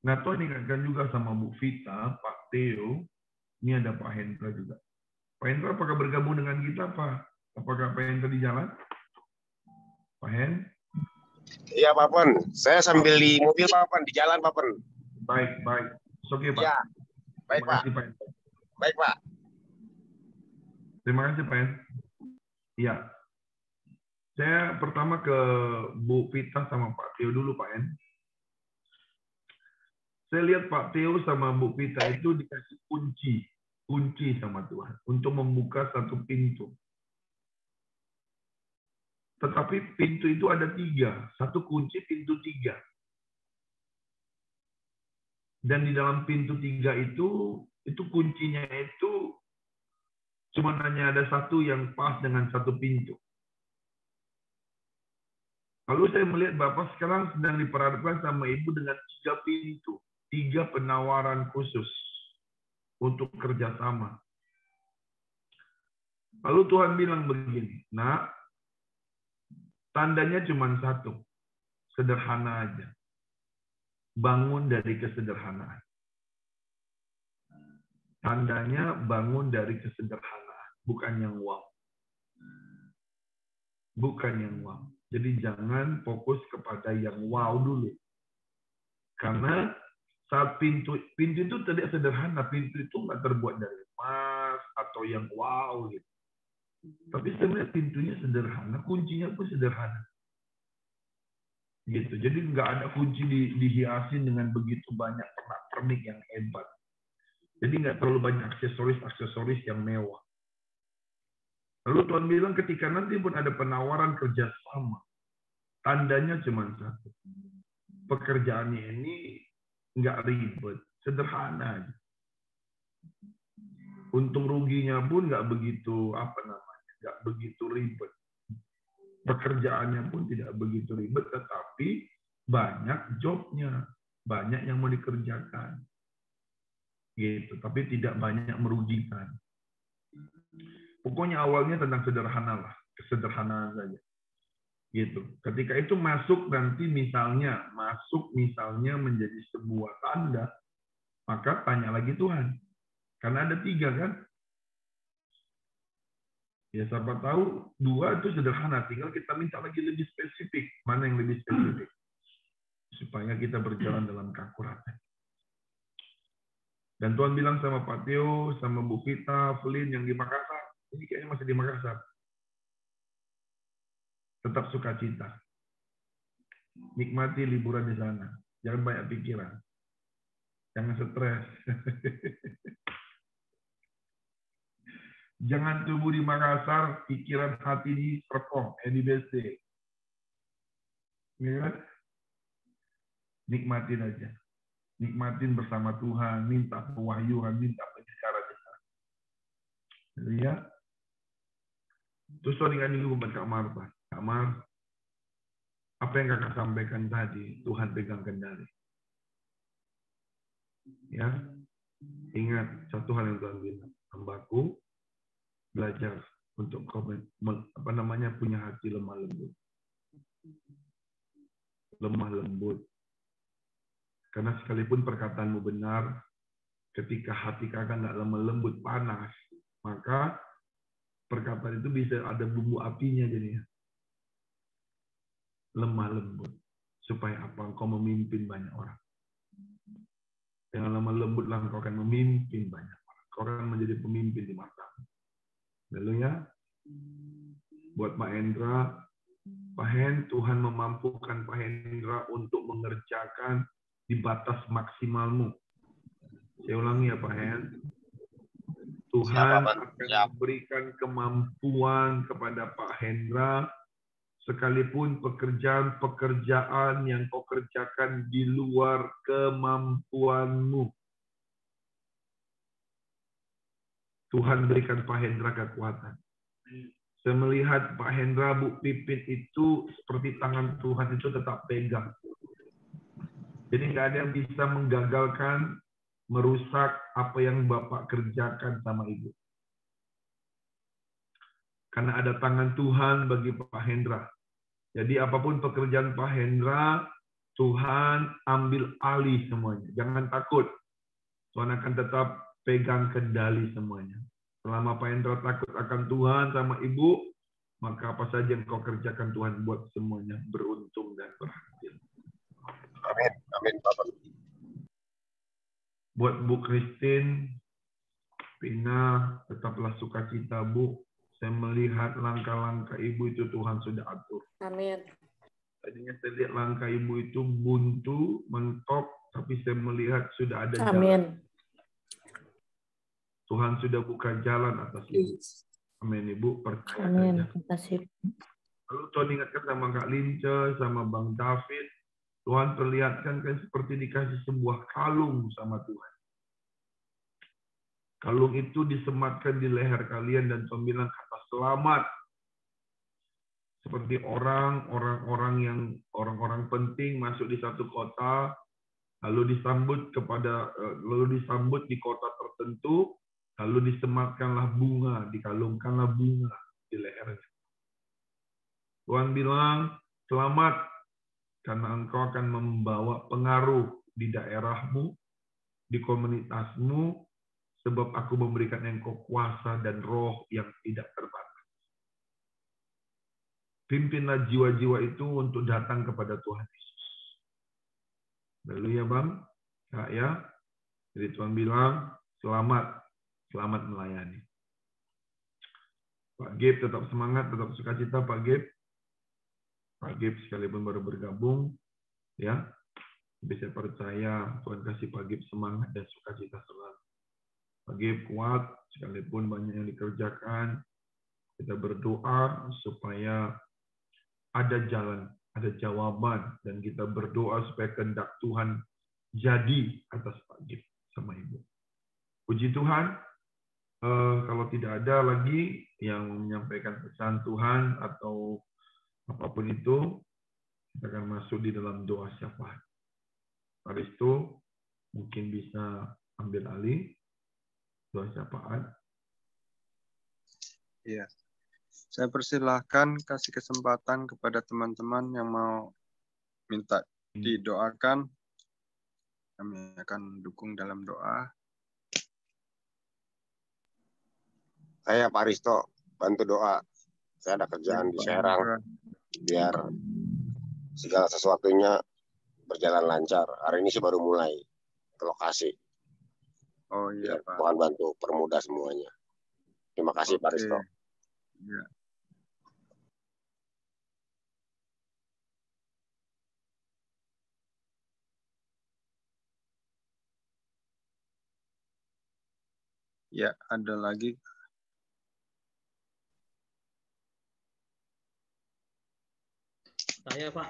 Nah, Tuhan ingatkan juga sama Bu Vita, Pak Theo, ini ada Pak Hendra juga. Pak Hendra apakah bergabung dengan kita, Pak? Apakah Pak Hendra di jalan? Pak Hen? Iya, Pak Pon. Saya sambil di mobil, Pak Pon. Di jalan, Pak Pon. Baik. Oke, Pak. Ya. Baik, Terima kasih, Pak. Baik, Pak. Terima kasih, Pak Hen. Iya. Saya pertama ke Bu Vita sama Pak Theo dulu, Pak Hen. Saya lihat Pak Theo sama Bu Vita itu dikasih kunci sama Tuhan untuk membuka satu pintu. Tetapi pintu itu ada 3. Satu kunci, pintu 3. Dan di dalam pintu 3 itu kuncinya itu cuma hanya ada satu yang pas dengan satu pintu. Lalu saya melihat Bapak sekarang sedang diperhadapkan sama Ibu dengan 3 pintu. 3 penawaran khusus untuk kerjasama. Lalu Tuhan bilang begini, nah, tandanya cuma satu, sederhana aja. Bangun dari kesederhanaan. Tandanya bangun dari kesederhanaan, bukan yang wow. Bukan yang wow. Jadi jangan fokus kepada yang wow dulu. Karena Saat pintu itu tidak sederhana, pintu itu nggak terbuat dari emas atau yang wow gitu. Tapi sebenarnya pintunya sederhana, kuncinya pun sederhana. Gitu. Jadi nggak ada kunci dihiasi dengan begitu banyak pernak-pernik yang hebat. Jadi nggak terlalu banyak aksesoris yang mewah. Lalu Tuhan bilang ketika nanti pun ada penawaran kerjasama, tandanya cuma satu. Pekerjaannya ini nggak ribet, sederhana aja. Untung ruginya pun nggak begitu nggak begitu ribet. Pekerjaannya pun tidak begitu ribet, tetapi banyak jobnya, banyak yang mau dikerjakan, gitu. Tapi tidak banyak merugikan. Pokoknya awalnya tentang sederhana lah, kesederhanaan saja. Gitu. Ketika itu masuk misalnya menjadi sebuah tanda, maka tanya lagi Tuhan. Karena ada 3 kan? Ya siapa tahu 2 itu sederhana, tinggal kita minta lagi lebih spesifik. Mana yang lebih spesifik? Supaya kita berjalan dalam keakuratan. Dan Tuhan bilang sama Pak Teo, sama Bu Vita, Felin yang di Makassar, ini kayaknya masih di Makassar. Tetap sukacita. Nikmati liburan di sana. Jangan banyak pikiran. Jangan stres. Jangan tumbuh di Makassar, pikiran hati di Serpong, di BSD. Ya, nikmatin aja. Nikmatin bersama Tuhan, minta pewahyuan, minta penyegaran di sana. Ya. Terus tadi juga buat Kak Marta. Kak Mar, apa yang kakak sampaikan tadi, Tuhan pegang kendali. Ya, ingat satu hal yang Tuhan bilang, hambaku belajar untuk punya hati lemah lembut. Lemah lembut. Karena sekalipun perkataanmu benar, ketika hati kakak nggak lemah lembut, panas, maka perkataan itu bisa ada bumbu apinya jadinya. Lemah lembut. Supaya apa? Engkau memimpin banyak orang. Dengan lemah lembutlah engkau akan memimpin banyak orang. Engkau akan menjadi pemimpin di matamu. Lalu ya, buat Pak Hendra, Pak Hen, Tuhan memampukan Pak Hendra untuk mengerjakan di batas maksimalmu. Saya ulangi ya Pak Hen. Tuhan akan memberikan kemampuan kepada Pak Hendra, sekalipun pekerjaan yang kau kerjakan di luar kemampuanmu. Tuhan berikan Pak Hendra kekuatan. Saya melihat Pak Hendra, Bu Pipit itu seperti tangan Tuhan itu tetap pegang. Jadi nggak ada yang bisa menggagalkan, merusak apa yang Bapak kerjakan sama Ibu. Karena ada tangan Tuhan bagi Pak Hendra. Jadi apapun pekerjaan Pak Hendra, Tuhan ambil alih semuanya. Jangan takut. Tuhan akan tetap pegang kendali semuanya. Selama Pak Hendra takut akan Tuhan sama Ibu, maka apa saja yang kau kerjakan Tuhan buat semuanya beruntung dan berhasil. Amin. Amin, Bapak. Buat Bu Christine, Pina, tetaplah sukacita Bu. Saya melihat langkah-langkah Ibu itu Tuhan sudah atur. Amin. Tadinya saya lihat langkah Ibu itu buntu, mentok, tapi saya melihat sudah ada jalan. Amin. Tuhan sudah buka jalan atas Ibu. Amin, Ibu. Percaya Amin. saja. Terima kasih. Lalu Tuhan ingatkan sama Kak Lince, sama Bang David. Tuhan perlihatkan kan seperti dikasih sebuah kalung sama Tuhan. Kalung itu disematkan di leher kalian dan Tuhan bilang kata selamat. Seperti orang-orang penting masuk di satu kota, lalu disambut di kota tertentu, lalu disematkanlah bunga, dikalungkanlah bunga di lehernya. Tuhan bilang, selamat, karena engkau akan membawa pengaruh di daerahmu, di komunitasmu, sebab aku memberikan engkau kuasa dan roh yang tidak terbatas. Pimpinlah jiwa-jiwa itu untuk datang kepada Tuhan Yesus. Lalu ya Bang, Kak ya. Jadi Tuhan bilang, selamat melayani. Pak Gib tetap semangat, tetap sukacita Pak Gib. Pak Gib sekalipun baru bergabung, ya, bisa percaya Tuhan kasih Pak Gib semangat dan sukacita selalu. Pak Gib kuat, sekalipun banyak yang dikerjakan, kita berdoa supaya ada jalan, ada jawaban, dan kita berdoa supaya kehendak Tuhan jadi atas Pak Gib sama Ibu. Puji Tuhan. Kalau tidak ada lagi yang menyampaikan pesan Tuhan atau apapun itu, kita akan masuk di dalam doa syafaat. Pak Risto mungkin bisa ambil alih doa syafaat. Iya. Saya persilahkan kasih kesempatan kepada teman-teman yang mau minta didoakan. Kami akan dukung dalam doa. Saya Pak Risto, bantu doa. Saya ada kerjaan di Serang, biar segala sesuatunya berjalan lancar. Hari ini sih baru mulai ke lokasi. Oh iya, Biar Pak. Tuhan bantu permudah semuanya. Terima kasih Pak Risto. Ya. Ya, ada lagi. Saya, Pak.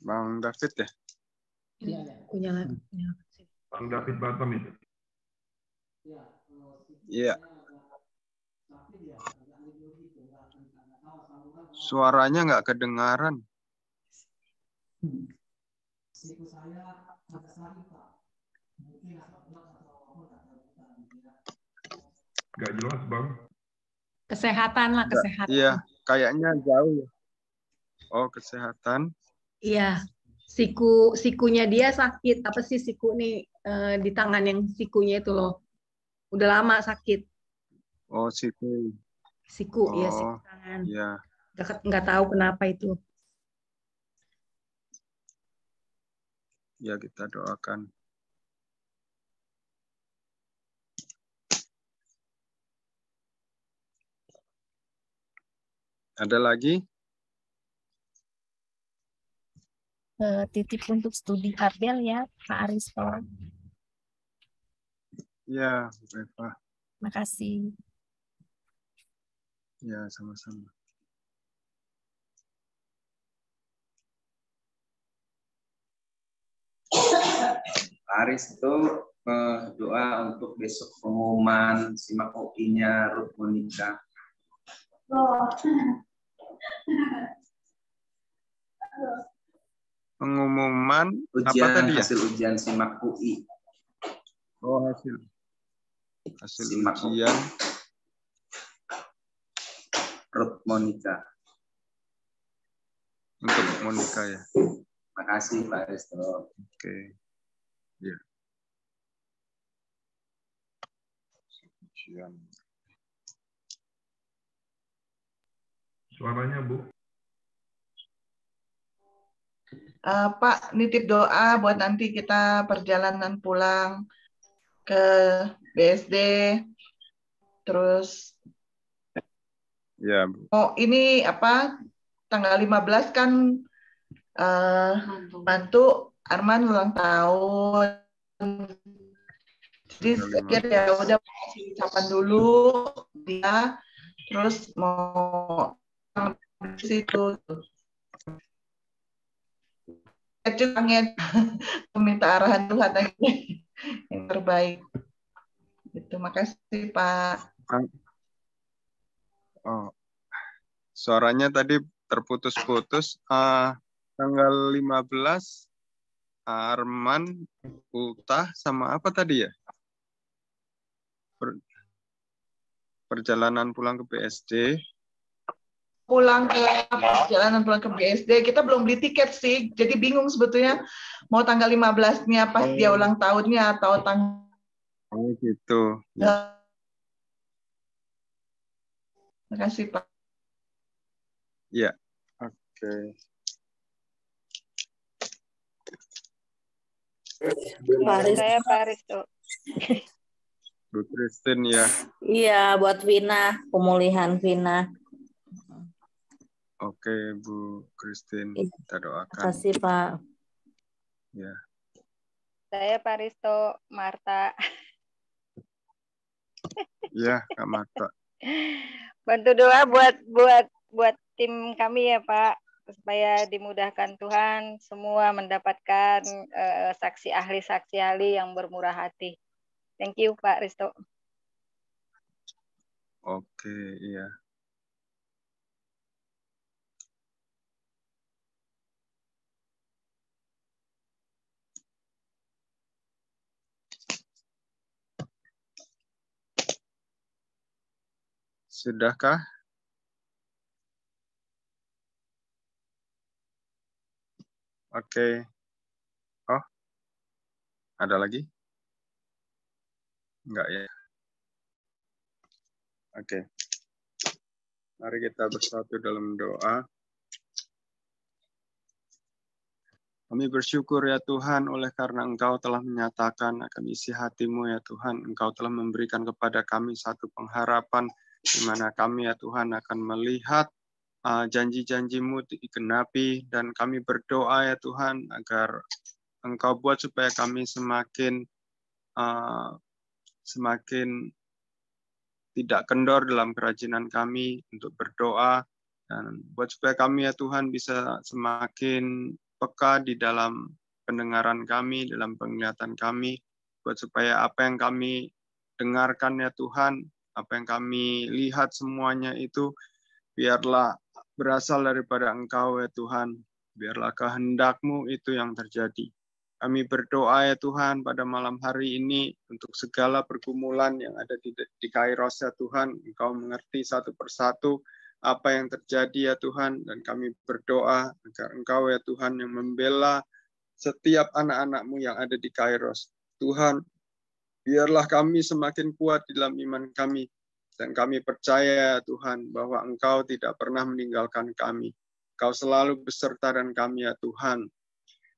Bang David ya? Punya lagi. Bang David Batam itu. Iya. Suaranya nggak kedengaran. Nggak jelas, Bang. Kesehatan lah, kesehatan. Iya, kayaknya jauh. Oh, kesehatan. Iya, sikunya dia sakit. Apa sih siku nih di tangan yang sikunya itu loh. Udah lama sakit. Oh, siku. Siku, ya siku Oh, tangan. iya. Nggak tahu kenapa itu. Ya, kita doakan. Ada lagi? Titip untuk studi Abel ya, Pak Aristo. Ya, Eva. Makasih. Ya, sama-sama. Aristo doa untuk besok pengumuman simak OI-nya Ruth Monica. Pengumuman Ujian, apa tadi ya? hasil ujian simak UI. Oh, hasil Simak ujian Ruth Monica. untuk Monica ya. Makasih Pak Aristo. Oke. Ya. Ujian. Suaranya, Bu. Pak, nitip doa buat nanti kita perjalanan pulang ke BSD. Terus Ya, Bu. oh ini apa tanggal 15 kan mantu Arman ulang tahun. Jadi ya udah ucapan dulu dia, terus mau di situ. Pengen meminta arahan Tuhan aja yang terbaik. Terima kasih Pak. Oh, suaranya tadi terputus-putus. Tanggal 15 Arman, Ultah sama apa tadi ya? Perjalanan pulang ke BSD. Perjalanan pulang ke BSD, kita belum beli tiket sih, jadi bingung sebetulnya mau tanggal 15-nya pas dia ulang tahunnya atau tanggal. Oh gitu. Ya. Terima kasih Pak. Ya, oke. Saya Pak Risto. Bu Christine ya. Iya, buat Vina, pemulihan Vina. Oke, Bu Christine, kita doakan. Terima kasih, Pak. Ya. Saya Pak Risto, Marta. Iya, Kak Marta. Bantu doa buat tim kami ya Pak, supaya dimudahkan Tuhan semua mendapatkan saksi ahli yang bermurah hati. Thank you Pak Risto. Oke, iya. Sudahkah? Oke. Oh, ada lagi? Enggak ya? Oke. Mari kita bersatu dalam doa. Kami bersyukur ya Tuhan oleh karena Engkau telah menyatakan akan isi hati-Mu ya Tuhan. Engkau telah memberikan kepada kami satu pengharapan di mana kami ya Tuhan akan melihat janji-janji-Mu digenapi, dan kami berdoa ya Tuhan agar Engkau buat supaya kami semakin tidak kendor dalam kerajinan kami untuk berdoa, dan buat supaya kami ya Tuhan bisa semakin peka di dalam pendengaran kami, dalam penglihatan kami, buat supaya apa yang kami dengarkan ya Tuhan, apa yang kami lihat semuanya itu biarlah berasal daripada Engkau ya Tuhan, biarlah kehendak-Mu itu yang terjadi. Kami berdoa ya Tuhan pada malam hari ini untuk segala pergumulan yang ada di Kairos ya Tuhan, Engkau mengerti satu persatu apa yang terjadi ya Tuhan, dan kami berdoa agar Engkau ya Tuhan yang membela setiap anak-anak-Mu yang ada di Kairos. Tuhan, biarlah kami semakin kuat di dalam iman kami, dan kami percaya ya Tuhan bahwa Engkau tidak pernah meninggalkan kami. Engkau selalu beserta dan kami ya Tuhan.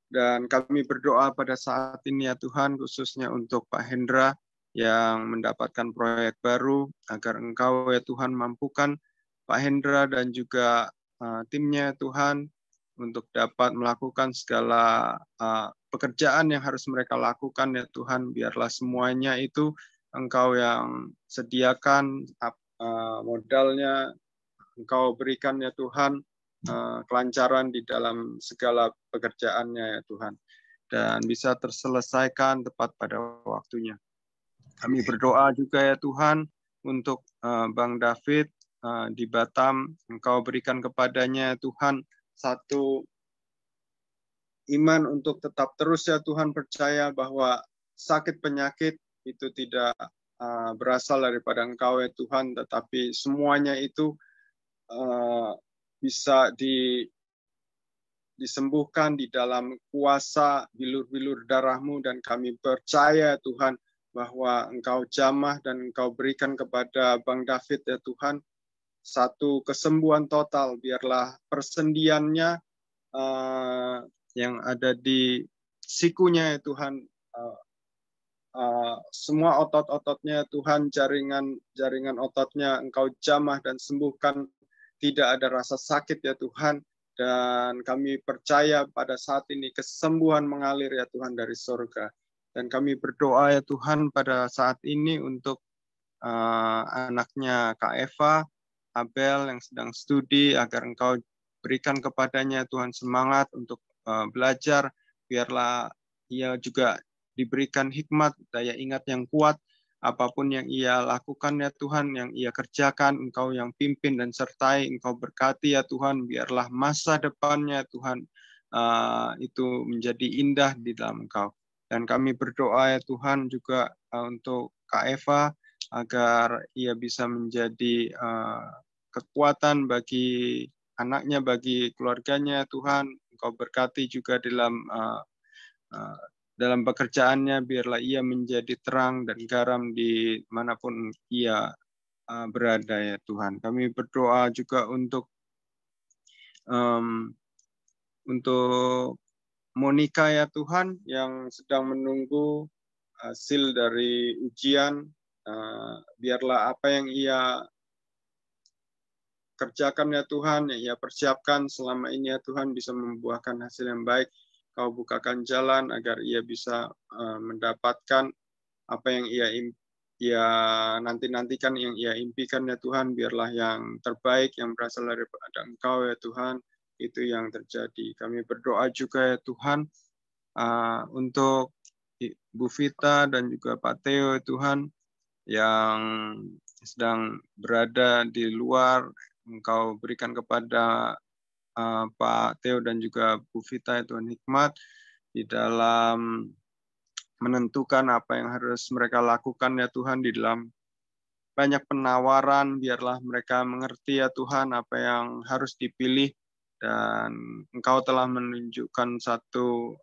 Dan kami berdoa pada saat ini ya Tuhan, khususnya untuk Pak Hendra yang mendapatkan proyek baru, agar Engkau ya Tuhan mampukan Pak Hendra dan juga timnya Tuhan untuk dapat melakukan segala pekerjaan yang harus mereka lakukan ya Tuhan. Biarlah semuanya itu Engkau yang sediakan modalnya, Engkau berikan ya Tuhan kelancaran di dalam segala pekerjaannya ya Tuhan, dan bisa terselesaikan tepat pada waktunya. Kami berdoa juga ya Tuhan untuk Bang David di Batam, Engkau berikan kepadanya Tuhan satu iman untuk tetap terus ya Tuhan percaya bahwa sakit penyakit itu tidak berasal daripada Engkau ya Tuhan, tetapi semuanya itu bisa disembuhkan di dalam kuasa bilur-bilur darah-Mu, dan kami percaya Tuhan bahwa Engkau jamah dan Engkau berikan kepada Bang David ya Tuhan satu kesembuhan total. Biarlah persendiannya yang ada di sikunya ya Tuhan, semua otot-ototnya Tuhan, jaringan ototnya Engkau jamah dan sembuhkan, tidak ada rasa sakit ya Tuhan. Dan kami percaya pada saat ini kesembuhan mengalir ya Tuhan dari surga. Dan kami berdoa ya Tuhan pada saat ini untuk anaknya Kak Eva, Abel yang sedang studi, agar Engkau berikan kepadanya Tuhan semangat untuk belajar, biarlah ia juga diberikan hikmat, daya ingat yang kuat, apapun yang ia lakukan ya Tuhan, yang ia kerjakan, Engkau yang pimpin dan sertai, Engkau berkati ya Tuhan, biarlah masa depannya Tuhan itu menjadi indah di dalam Engkau. Dan kami berdoa ya Tuhan juga untuk Kak Eva, agar ia bisa menjadi kekuatan bagi anaknya, bagi keluarganya Tuhan. Engkau berkati juga dalam pekerjaannya, biarlah ia menjadi terang dan garam di manapun ia berada ya Tuhan. Kami berdoa juga untuk Monica ya Tuhan yang sedang menunggu hasil dari ujian, biarlah apa yang ia kerjakan ya Tuhan, yang ia persiapkan selama ini ya Tuhan bisa membuahkan hasil yang baik. Kau bukakan jalan agar ia bisa mendapatkan apa yang ia nanti-nantikan, yang ia impikan ya Tuhan. Biarlah yang terbaik yang berasal daripada Engkau ya Tuhan, itu yang terjadi. Kami berdoa juga ya Tuhan untuk Bu Vita dan juga Pak Theo ya Tuhan yang sedang berada di luar. Engkau berikan kepada Pak Theo dan juga Bu Vita ya Tuhan hikmat di dalam menentukan apa yang harus mereka lakukan ya Tuhan di dalam banyak penawaran. Biarlah mereka mengerti ya Tuhan apa yang harus dipilih, dan Engkau telah menunjukkan satu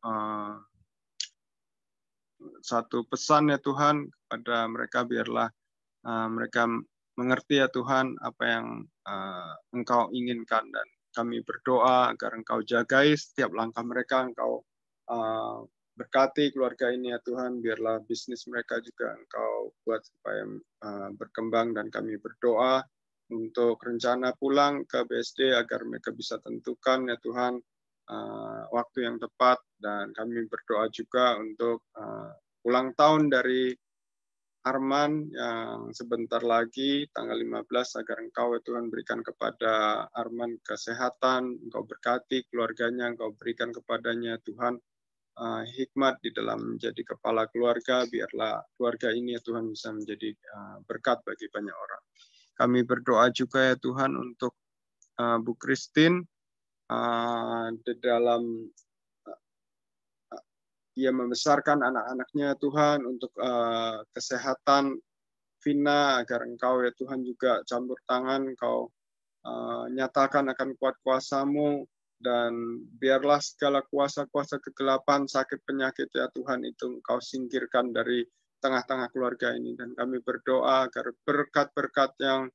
pesan ya Tuhan kepada mereka. Biarlah mereka mengerti ya Tuhan apa yang Engkau inginkan, dan kami berdoa agar Engkau jagai setiap langkah mereka. Engkau berkati keluarga ini ya Tuhan. Biarlah bisnis mereka juga Engkau buat supaya berkembang, dan kami berdoa untuk rencana pulang ke BSD agar mereka bisa tentukan ya Tuhan waktu yang tepat. Dan kami berdoa juga untuk ulang tahun dari Arman yang sebentar lagi tanggal 15, agar Engkau ya Tuhan berikan kepada Arman kesehatan, Engkau berkati keluarganya, Engkau berikan kepadanya Tuhan hikmat di dalam menjadi kepala keluarga. Biarlah keluarga ini ya Tuhan bisa menjadi berkat bagi banyak orang. Kami berdoa juga ya Tuhan untuk Bu Christine di dalam ia membesarkan anak-anaknya Tuhan, untuk kesehatan Vina, agar Engkau ya Tuhan juga campur tangan, Engkau nyatakan akan kuat kuasa-Mu, dan biarlah segala kuasa-kuasa kegelapan, sakit penyakit ya Tuhan itu Engkau singkirkan dari tengah-tengah keluarga ini. Dan kami berdoa agar berkat-berkat yang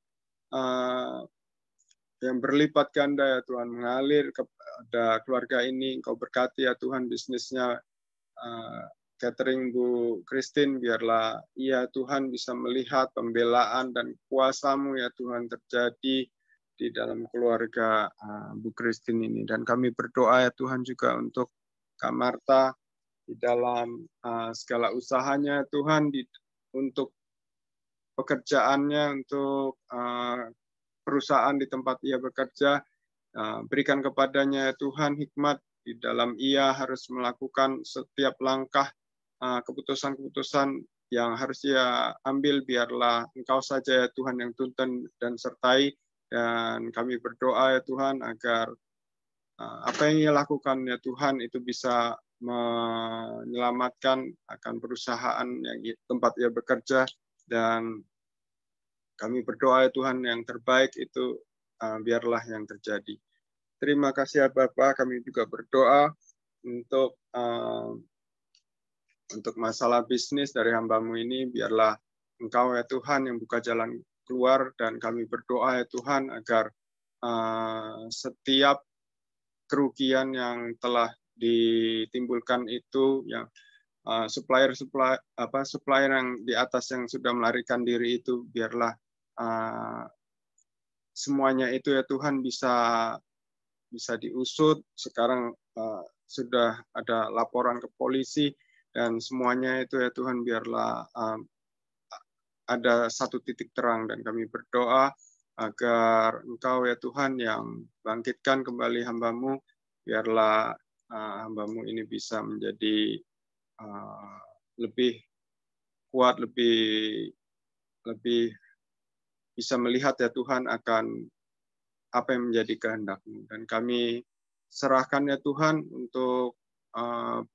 berlipat ganda ya Tuhan mengalir kepada keluarga ini. Engkau berkati ya Tuhan bisnisnya catering Bu Christine. Biarlah ia Tuhan bisa melihat pembelaan dan kuasa-Mu ya Tuhan terjadi di dalam keluarga Bu Christine ini. Dan kami berdoa ya Tuhan juga untuk Kak Marta di dalam segala usahanya Tuhan, untuk pekerjaannya, untuk perusahaan di tempat ia bekerja. Berikan kepadanya ya Tuhan hikmat di dalam ia harus melakukan setiap langkah keputusan-keputusan yang harus ia ambil. Biarlah Engkau saja ya Tuhan yang tuntun dan sertai. Dan kami berdoa ya Tuhan agar apa yang ia lakukan ya Tuhan itu bisa menyelamatkan akan perusahaan yang tempat ia bekerja. Dan kami berdoa ya Tuhan yang terbaik itu biarlah yang terjadi. Terima kasih ya Bapak. Kami juga berdoa untuk masalah bisnis dari hamba-Mu ini. Biarlah Engkau ya Tuhan yang buka jalan keluar, dan kami berdoa ya Tuhan agar setiap kerugian yang telah ditimbulkan itu, yang supplier yang di atas yang sudah melarikan diri itu, biarlah semuanya itu ya Tuhan bisa diusut. Sekarang sudah ada laporan ke polisi, dan semuanya itu ya Tuhan biarlah ada satu titik terang. Dan kami berdoa agar Engkau ya Tuhan yang bangkitkan kembali hamba-Mu, biarlah hamba-Mu ini bisa menjadi lebih kuat, lebih bisa melihat ya Tuhan akan apa yang menjadi kehendak-Mu. Dan kami serahkan ya Tuhan untuk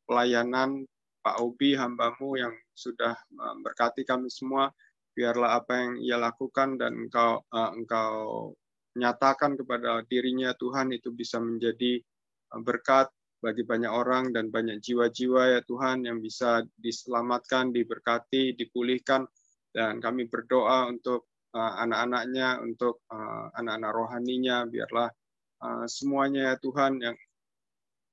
pelayanan Pak Obi, hamba-Mu yang sudah memberkati kami semua. Biarlah apa yang ia lakukan dan Engkau nyatakan kepada dirinya Tuhan itu bisa menjadi berkat bagi banyak orang dan banyak jiwa-jiwa ya Tuhan yang bisa diselamatkan, diberkati, dipulihkan. Dan kami berdoa untuk anak-anaknya, untuk anak-anak rohaninya, biarlah semuanya ya Tuhan yang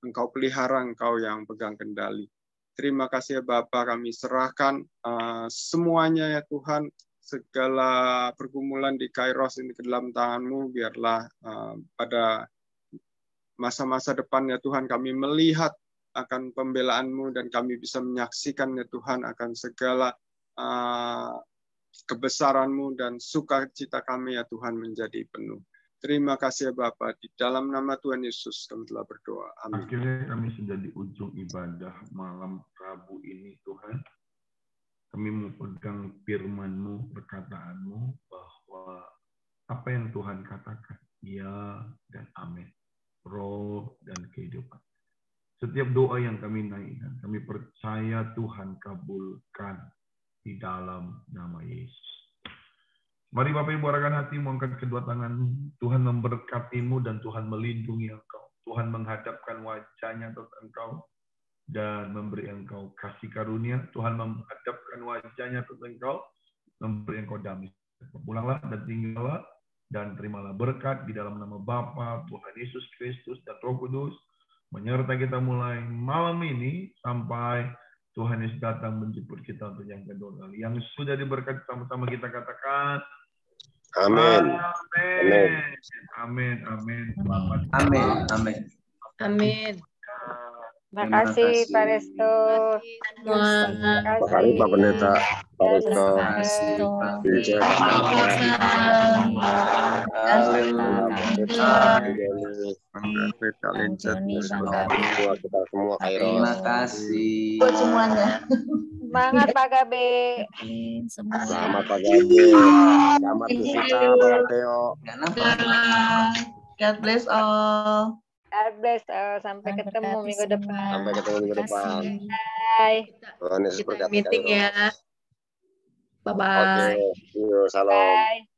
Engkau pelihara, Engkau yang pegang kendali. Terima kasih ya Bapa, kami serahkan semuanya ya Tuhan, segala pergumulan di Kairos ini ke dalam tangan-Mu, biarlah pada masa-masa depan ya Tuhan kami melihat akan pembelaan-Mu dan kami bisa menyaksikan ya Tuhan akan segala kebesaran-Mu dan sukacita kami ya Tuhan menjadi penuh. Terima kasih ya Bapa, di dalam nama Tuhan Yesus kami telah berdoa. Amin. Akhirnya kami sudah di ujung ibadah malam Rabu ini Tuhan. Kami mau pegang firman-Mu, perkataan-Mu, bahwa apa yang Tuhan katakan, ya dan amin. Roh dan kehidupan. Setiap doa yang kami naikkan, kami percaya Tuhan kabulkan di dalam nama Yesus. Mari Bapak Ibu arahkan hatimu, angkat kedua tanganmu. Tuhan memberkatimu dan Tuhan melindungi engkau. Tuhan menghadapkan wajahnya atas engkau dan memberi engkau kasih karunia. Tuhan menghadapkan wajahnya atas engkau, memberi engkau damai. Pulanglah dan tinggallah dan terimalah berkat di dalam nama Bapa, Tuhan Yesus Kristus dan Roh Kudus, menyertai kita mulai malam ini sampai Tuhan Yesus datang menjemput kita untuk yang kedua kali. Yang sudah diberkati sama-sama kita katakan Amin. Amin. Amin. Amin. Amin. Amin. Amin. Terima kasih Pak Resto. Semua. Terima kasih Pak Pendeta, Pak Resto, Vincent, kita semua Kairos. Terima kasih. Buat semuanya. Semangat Pak Gabe. Selamat Pak Gabe. Selamat Tusita, Pak Teo. God bless all. God bless. Sampai ketemu minggu depan. Sampai ketemu minggu depan. Bye. Tuhan Yesus Kita berkati meeting Kairos. ya. Bye-bye. Oke, yuk, salam. Bye.